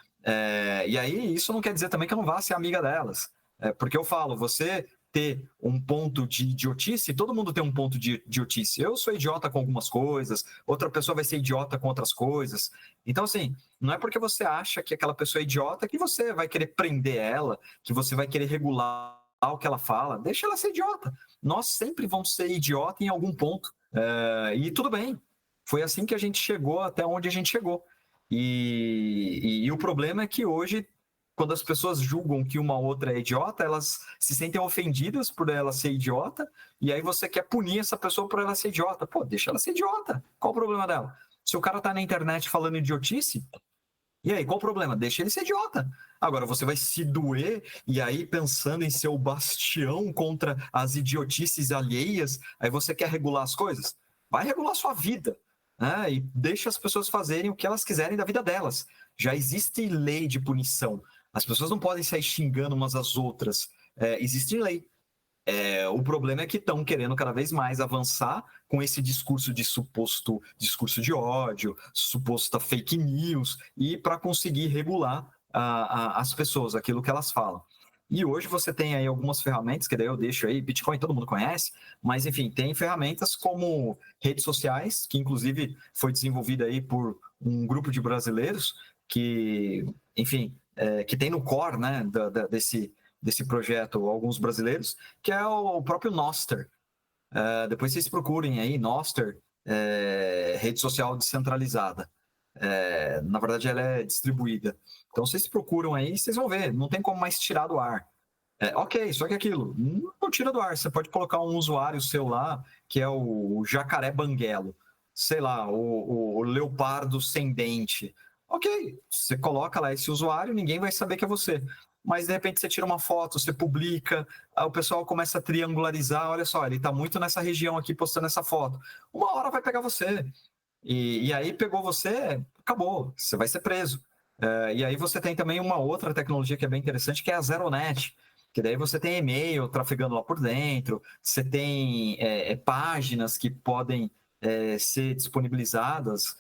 E aí, isso não quer dizer também que eu não vá ser amiga delas. Porque eu falo, você ter um ponto de idiotice, todo mundo tem um ponto de idiotice. Eu sou idiota com algumas coisas, outra pessoa vai ser idiota com outras coisas. Então, assim, não é porque você acha que aquela pessoa é idiota que você vai querer prender ela, que você vai querer regular o que ela fala. Deixa ela ser idiota. Nós sempre vamos ser idiota em algum ponto. E tudo bem. Foi assim que a gente chegou até onde a gente chegou. E o problema é que hoje, quando as pessoas julgam que uma outra é idiota, elas se sentem ofendidas por ela ser idiota, e aí você quer punir essa pessoa por ela ser idiota. Pô, deixa ela ser idiota. Qual o problema dela? Se o cara tá na internet falando idiotice, e aí, qual o problema? Deixa ele ser idiota. Agora, você vai se doer e aí pensando em ser o bastião contra as idiotices alheias, aí você quer regular as coisas? Vai regular a sua vida, né? E deixa as pessoas fazerem o que elas quiserem da vida delas. Já existe lei de punição. As pessoas não podem sair xingando umas às outras. Existe lei. O problema é que estão querendo cada vez mais avançar com esse discurso de suposto discurso de ódio, suposta fake news, e para conseguir regular as pessoas, aquilo que elas falam. E hoje você tem aí algumas ferramentas, que daí eu deixo aí, Bitcoin todo mundo conhece, mas enfim, tem ferramentas como redes sociais, que inclusive foi desenvolvida aí por um grupo de brasileiros que, enfim, que tem no core, né, desse projeto alguns brasileiros, que é o próprio Nostr. Depois vocês procurem aí, Nostr, rede social descentralizada. Na verdade, ela é distribuída. Então, vocês procuram aí, vocês vão ver, não tem como mais tirar do ar. Ok, só que aquilo, não tira do ar. Você pode colocar um usuário seu lá, que é o Jacaré Banguelo, sei lá, o Leopardo Sem Dente. Ok, você coloca lá esse usuário, ninguém vai saber que é você. Mas de repente você tira uma foto, você publica, aí o pessoal começa a triangularizar. Olha só, ele está muito nessa região aqui postando essa foto. Uma hora vai pegar você. E aí pegou você, acabou, você vai ser preso. E aí você tem também uma outra tecnologia que é bem interessante, que é a ZeroNet, que daí você tem e-mail trafegando lá por dentro, você tem páginas que podem ser disponibilizadas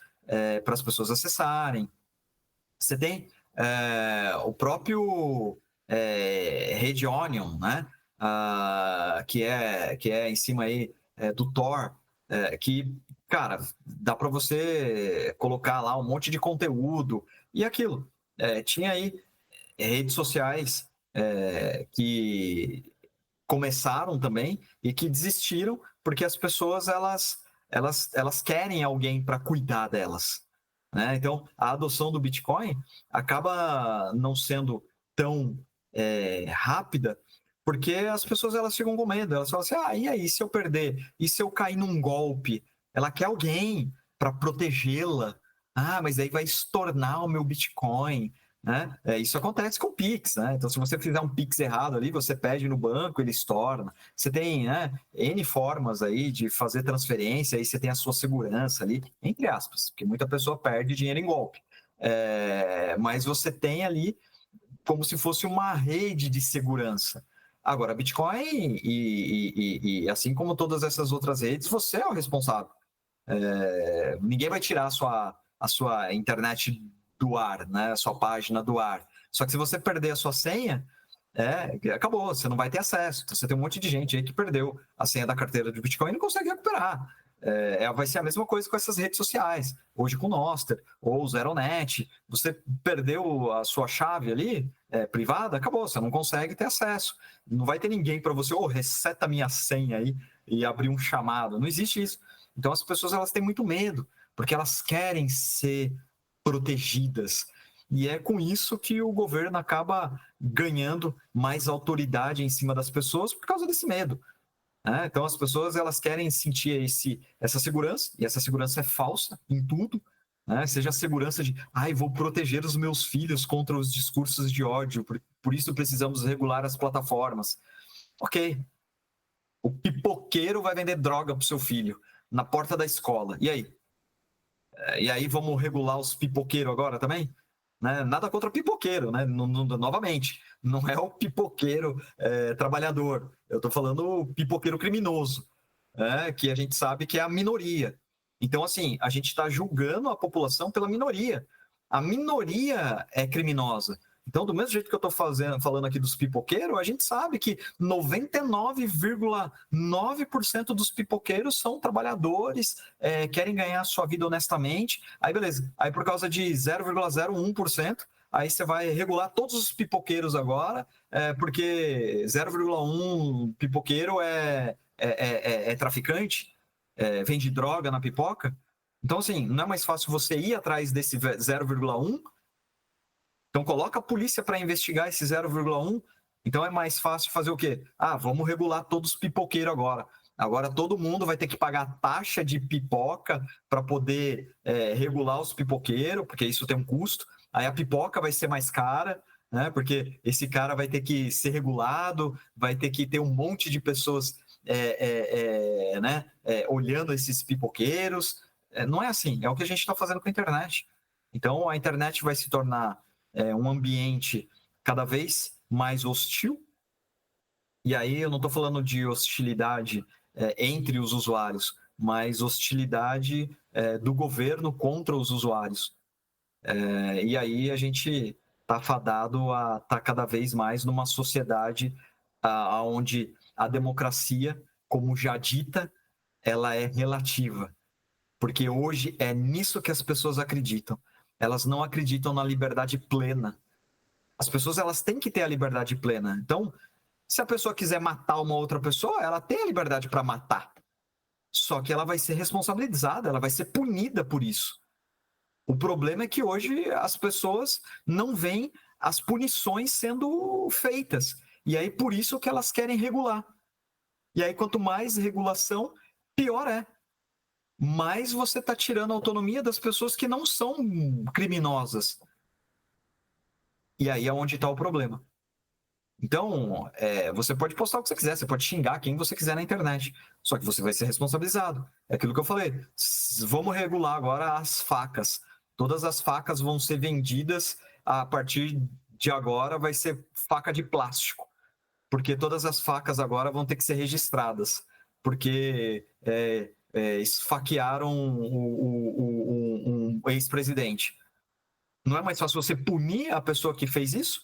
para as pessoas acessarem. Você tem o próprio Red Onion, né? Que é em cima aí do Tor, que, cara, dá para você colocar lá um monte de conteúdo e aquilo. Tinha aí redes sociais que começaram também e que desistiram porque as pessoas elas querem alguém para cuidar delas, né? Então, a adoção do Bitcoin acaba não sendo tão rápida, porque as pessoas elas ficam com medo. Elas falam assim, e aí, se eu perder? E se eu cair num golpe? Ela quer alguém para protegê-la, Mas aí vai estornar o meu Bitcoin, né? Isso acontece com o Pix, né? Então, se você fizer um Pix errado ali, você pede no banco, ele estorna. Você tem, né, N formas aí de fazer transferência, aí você tem a sua segurança ali, entre aspas, porque muita pessoa perde dinheiro em golpe. Mas você tem ali como se fosse uma rede de segurança. Agora, Bitcoin e assim como todas essas outras redes, você é o responsável. Ninguém vai tirar a sua internet do ar, né? A sua página do ar. Só que se você perder a sua senha, acabou, você não vai ter acesso. Então, você tem um monte de gente aí que perdeu a senha da carteira de Bitcoin e não consegue recuperar. Vai ser a mesma coisa com essas redes sociais. Hoje com o Nostr ou o Zeronet, você perdeu a sua chave ali, privada, acabou, você não consegue ter acesso. Não vai ter ninguém para você, reseta minha senha aí e abrir um chamado. Não existe isso. Então as pessoas elas têm muito medo, porque elas querem ser protegidas. E é com isso que o governo acaba ganhando mais autoridade em cima das pessoas por causa desse medo. Né? Então as pessoas elas querem sentir essa segurança, e essa segurança é falsa em tudo. Né? Seja a segurança de, vou proteger os meus filhos contra os discursos de ódio, por isso precisamos regular as plataformas. Ok, o pipoqueiro vai vender droga para o seu filho na porta da escola. E aí? E aí vamos regular os pipoqueiros agora também? Né? Nada contra pipoqueiro, né? Novamente, não é o pipoqueiro trabalhador. Eu estou falando o pipoqueiro criminoso, que a gente sabe que é a minoria. Então, assim, a gente está julgando a população pela minoria. A minoria é criminosa. Então, do mesmo jeito que eu estou falando aqui dos pipoqueiros, a gente sabe que 99,9% dos pipoqueiros são trabalhadores, querem ganhar sua vida honestamente. Aí, beleza. Aí, por causa de 0,01%, aí você vai regular todos os pipoqueiros agora, porque 0,1 pipoqueiro é traficante, vende droga na pipoca. Então, assim, não é mais fácil você ir atrás desse 0,1? Então, coloca a polícia para investigar esse 0,1. Então, é mais fácil fazer o quê? Vamos regular todos os pipoqueiros agora. Agora, todo mundo vai ter que pagar taxa de pipoca para poder regular os pipoqueiros, porque isso tem um custo. Aí a pipoca vai ser mais cara, né? Porque esse cara vai ter que ser regulado, vai ter que ter um monte de pessoas né? Olhando esses pipoqueiros. Não é assim, é o que a gente está fazendo com a internet. Então, a internet vai se tornar um ambiente cada vez mais hostil. E aí eu não estou falando de hostilidade entre os usuários, mas hostilidade do governo contra os usuários. E aí a gente está fadado a estar cada vez mais numa sociedade onde a democracia, como já dita, ela é relativa. Porque hoje é nisso que as pessoas acreditam. Elas não acreditam na liberdade plena. As pessoas elas têm que ter a liberdade plena. Então, se a pessoa quiser matar uma outra pessoa, ela tem a liberdade para matar. Só que ela vai ser responsabilizada, ela vai ser punida por isso. O problema é que hoje as pessoas não veem as punições sendo feitas. E aí, por isso que elas querem regular. E aí, quanto mais regulação, pior é. Mais você está tirando a autonomia das pessoas que não são criminosas. E aí é onde está o problema. Então, você pode postar o que você quiser, você pode xingar quem você quiser na internet, só que você vai ser responsabilizado. É aquilo que eu falei. Vamos regular agora as facas. Todas as facas vão ser vendidas a partir de agora, vai ser faca de plástico, porque todas as facas agora vão ter que ser registradas, porque esfaquearam um ex-presidente. Não é mais fácil você punir a pessoa que fez isso?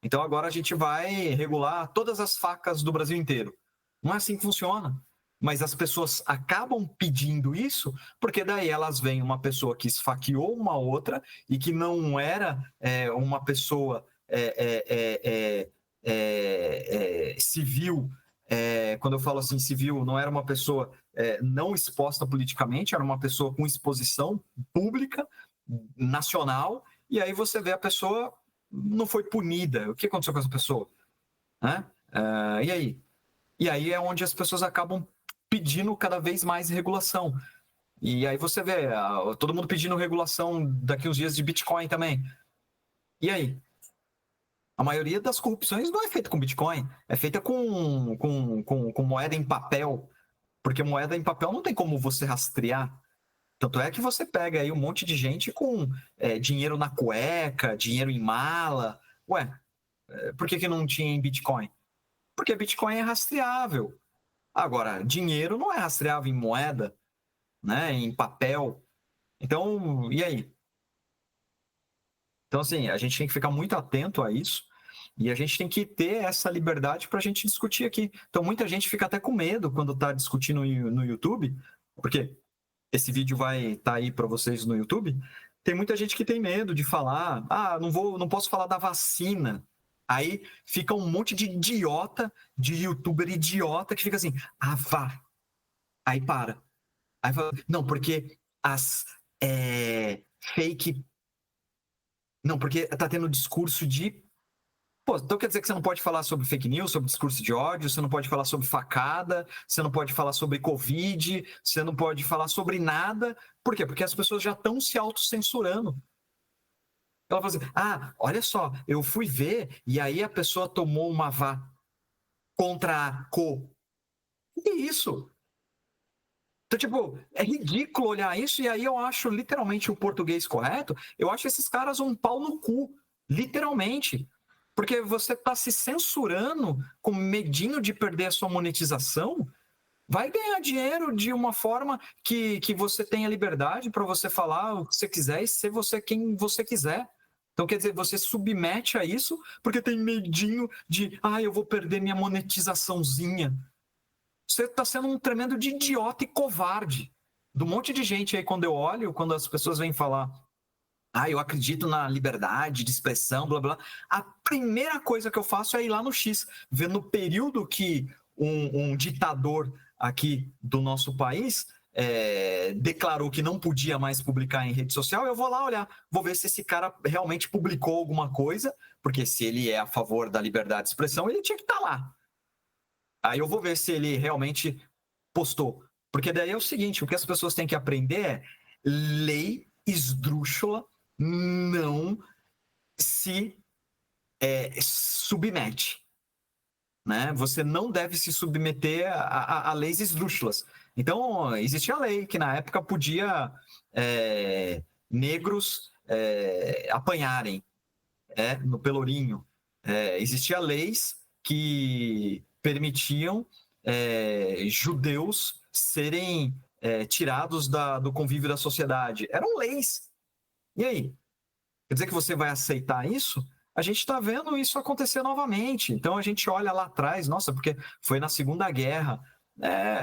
Então agora a gente vai regular todas as facas do Brasil inteiro. Não é assim que funciona. Mas as pessoas acabam pedindo isso porque daí elas veem uma pessoa que esfaqueou uma outra e que não era uma pessoa civil. Quando eu falo assim civil, não era uma pessoa não exposta politicamente, era uma pessoa com exposição pública, nacional, e aí você vê a pessoa não foi punida. O que aconteceu com essa pessoa? Né? E aí? E aí é onde as pessoas acabam pedindo cada vez mais regulação. E aí você vê todo mundo pedindo regulação daqui uns dias de Bitcoin também. E aí? A maioria das corrupções não é feita com Bitcoin, é feita com moeda em papel, porque moeda em papel não tem como você rastrear. Tanto é que você pega aí um monte de gente com dinheiro na cueca, dinheiro em mala. Ué, por que não tinha em Bitcoin? Porque Bitcoin é rastreável. Agora, dinheiro não é rastreável em moeda, né? Em papel. Então, e aí? Então, assim, a gente tem que ficar muito atento a isso e a gente tem que ter essa liberdade para a gente discutir aqui. Então, muita gente fica até com medo quando está discutindo no YouTube, porque esse vídeo vai estar aí para vocês no YouTube. Tem muita gente que tem medo de falar, não posso falar da vacina. Aí fica um monte de idiota, de youtuber idiota que fica assim, vá. Aí para. Aí fala, não, porque as fake. Não, porque tá tendo discurso de. Pô, então quer dizer que você não pode falar sobre fake news, sobre discurso de ódio, você não pode falar sobre facada, você não pode falar sobre Covid, você não pode falar sobre nada. Por quê? Porque as pessoas já estão se autocensurando. Ela fala assim, olha só, eu fui ver e aí a pessoa tomou uma vá contra a co. Que isso? Então, tipo, é ridículo olhar isso, e aí eu acho literalmente o português correto, eu acho esses caras um pau no cu, literalmente. Porque você está se censurando com medinho de perder a sua monetização, vai ganhar dinheiro de uma forma que você tenha liberdade para você falar o que você quiser e ser você quem você quiser. Então, quer dizer, você submete a isso porque tem medinho de, eu vou perder minha monetizaçãozinha. Você está sendo um tremendo de idiota e covarde. Do monte de gente aí, quando eu olho, quando as pessoas vêm falar, eu acredito na liberdade de expressão, blá blá, a primeira coisa que eu faço é ir lá no X, ver no período que um ditador aqui do nosso país declarou que não podia mais publicar em rede social, eu vou lá olhar, vou ver se esse cara realmente publicou alguma coisa, porque se ele é a favor da liberdade de expressão, ele tinha que estar lá. Aí eu vou ver se ele realmente postou. Porque daí é o seguinte, o que as pessoas têm que aprender é lei esdrúxula não se submete. Né? Você não deve se submeter a leis esdrúxulas. Então, existia a lei que na época podia negros apanharem no Pelourinho. Existia leis que permitiam judeus serem tirados do convívio da sociedade. Eram leis. E aí? Quer dizer que você vai aceitar isso? A gente está vendo isso acontecer novamente. Então a gente olha lá atrás, nossa, porque foi na Segunda Guerra.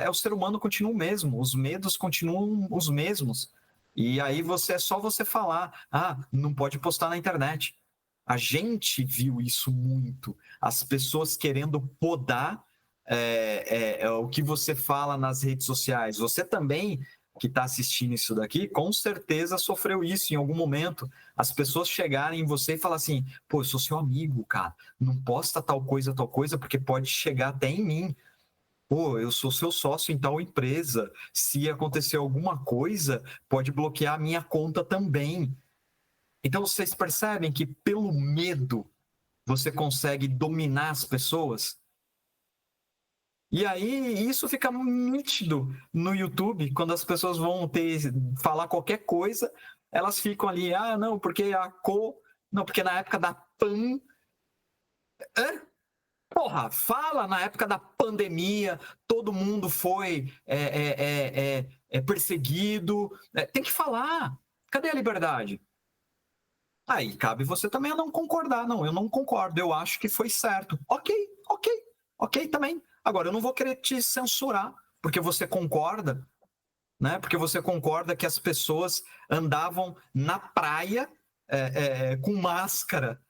O ser humano continua o mesmo, os medos continuam os mesmos. E aí é só você falar, não pode postar na internet. A gente viu isso muito. As pessoas querendo podar o que você fala nas redes sociais. Você também, que está assistindo isso daqui, com certeza sofreu isso em algum momento. As pessoas chegarem em você e falar assim, pô, eu sou seu amigo, cara, não posta tal coisa, porque pode chegar até em mim. Pô, eu sou seu sócio em tal empresa. Se acontecer alguma coisa, pode bloquear a minha conta também. Então, vocês percebem que pelo medo você consegue dominar as pessoas? E aí, isso fica nítido no YouTube, quando as pessoas vão falar qualquer coisa, elas ficam ali, não, porque não, porque na época da pan. Porra, fala na época da pandemia, todo mundo foi perseguido. Tem que falar. Cadê a liberdade? Aí cabe você também a não concordar. Não, eu não concordo, eu acho que foi certo. Ok também. Agora, eu não vou querer te censurar, porque você concorda, né? Porque você concorda que as pessoas andavam na praia com máscara,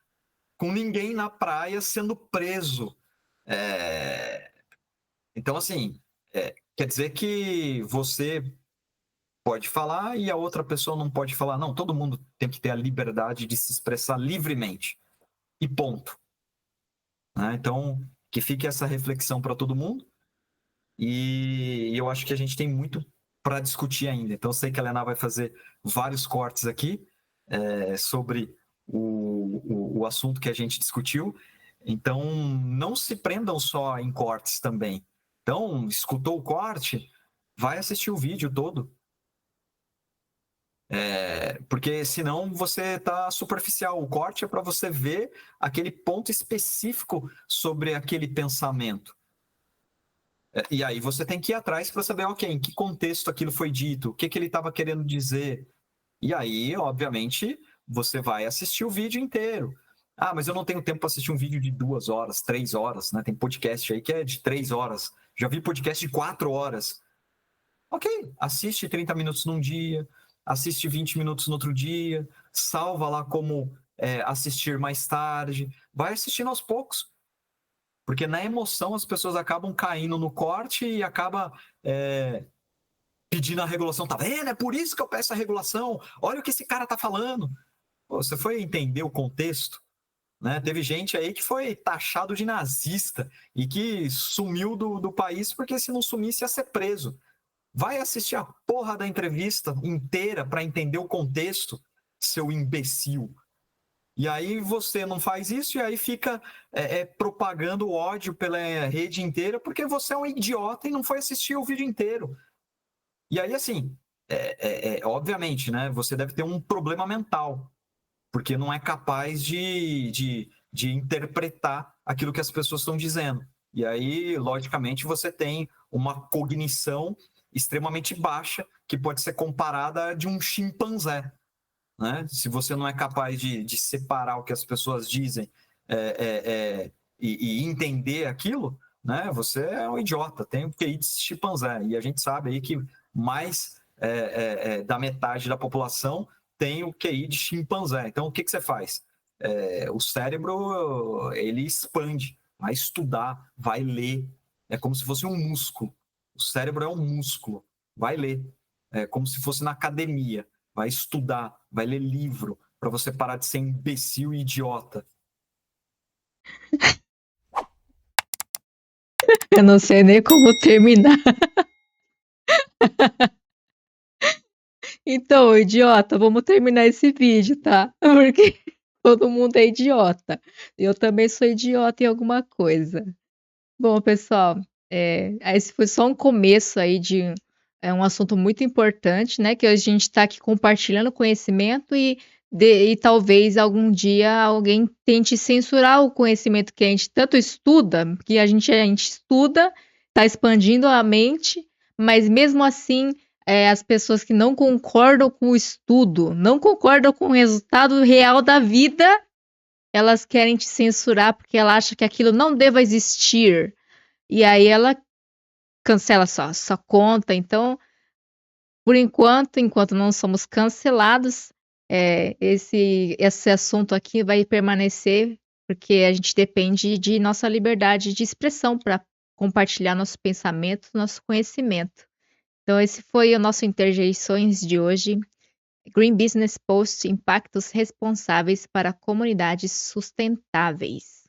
com ninguém na praia sendo preso. Então, assim, quer dizer que você pode falar e a outra pessoa não pode falar. Não, todo mundo tem que ter a liberdade de se expressar livremente. E ponto. Né? Então, que fique essa reflexão para todo mundo. E eu acho que a gente tem muito para discutir ainda. Então, eu sei que a Helena vai fazer vários cortes aqui sobre o assunto que a gente discutiu. Então, não se prendam só em cortes também. Então, escutou o corte, vai assistir o vídeo todo. Porque senão você está superficial. O corte é para você ver aquele ponto específico sobre aquele pensamento. E aí você tem que ir atrás para saber, ok, em que contexto aquilo foi dito, o que ele estava querendo dizer. E aí, obviamente, você vai assistir o vídeo inteiro. Ah, mas eu não tenho tempo para assistir um vídeo de 2 horas, 3 horas, né? Tem podcast aí que é de 3 horas. Já vi podcast de 4 horas. Ok, assiste 30 minutos num dia, assiste 20 minutos no outro dia, salva lá como assistir mais tarde. Vai assistindo aos poucos. Porque na emoção as pessoas acabam caindo no corte e acaba pedindo a regulação. Tá vendo? É por isso que eu peço a regulação. Olha o que esse cara tá falando. Pô, você foi entender o contexto, né? Teve gente aí que foi taxado de nazista e que sumiu do país porque se não sumisse ia ser preso. Vai assistir a porra da entrevista inteira para entender o contexto, seu imbecil. E aí você não faz isso e aí fica propagando ódio pela rede inteira porque você é um idiota e não foi assistir o vídeo inteiro. E aí, assim, obviamente, né? Você deve ter um problema mental, porque não é capaz de interpretar aquilo que as pessoas estão dizendo. E aí, logicamente, você tem uma cognição extremamente baixa que pode ser comparada a de um chimpanzé. Né? Se você não é capaz de separar o que as pessoas dizem e entender aquilo, né? Você é um idiota, tem o QI de chimpanzé. E a gente sabe aí que mais da metade da população tem o QI de chimpanzé. Então, o que você faz? O cérebro, ele expande, vai estudar, vai ler. É como se fosse um músculo. O cérebro é um músculo, vai ler. É como se fosse na academia. Vai estudar, vai ler livro, para você parar de ser imbecil e idiota. Eu não sei nem como terminar. Então, idiota, vamos terminar esse vídeo, tá? Porque todo mundo é idiota. Eu também sou idiota em alguma coisa. Bom, pessoal, esse foi só um começo aí de um assunto muito importante, né? Que a gente está aqui compartilhando conhecimento e talvez algum dia alguém tente censurar o conhecimento que a gente tanto estuda, que a gente estuda, está expandindo a mente, mas mesmo assim, as pessoas que não concordam com o estudo, não concordam com o resultado real da vida, elas querem te censurar porque ela acha que aquilo não deva existir. E aí ela cancela sua conta. Então, por enquanto não somos cancelados, esse assunto aqui vai permanecer porque a gente depende de nossa liberdade de expressão para compartilhar nosso pensamento, nosso conhecimento. Então, esse foi o nosso Interjeições de hoje. Green Business Post: Impactos responsáveis para comunidades sustentáveis.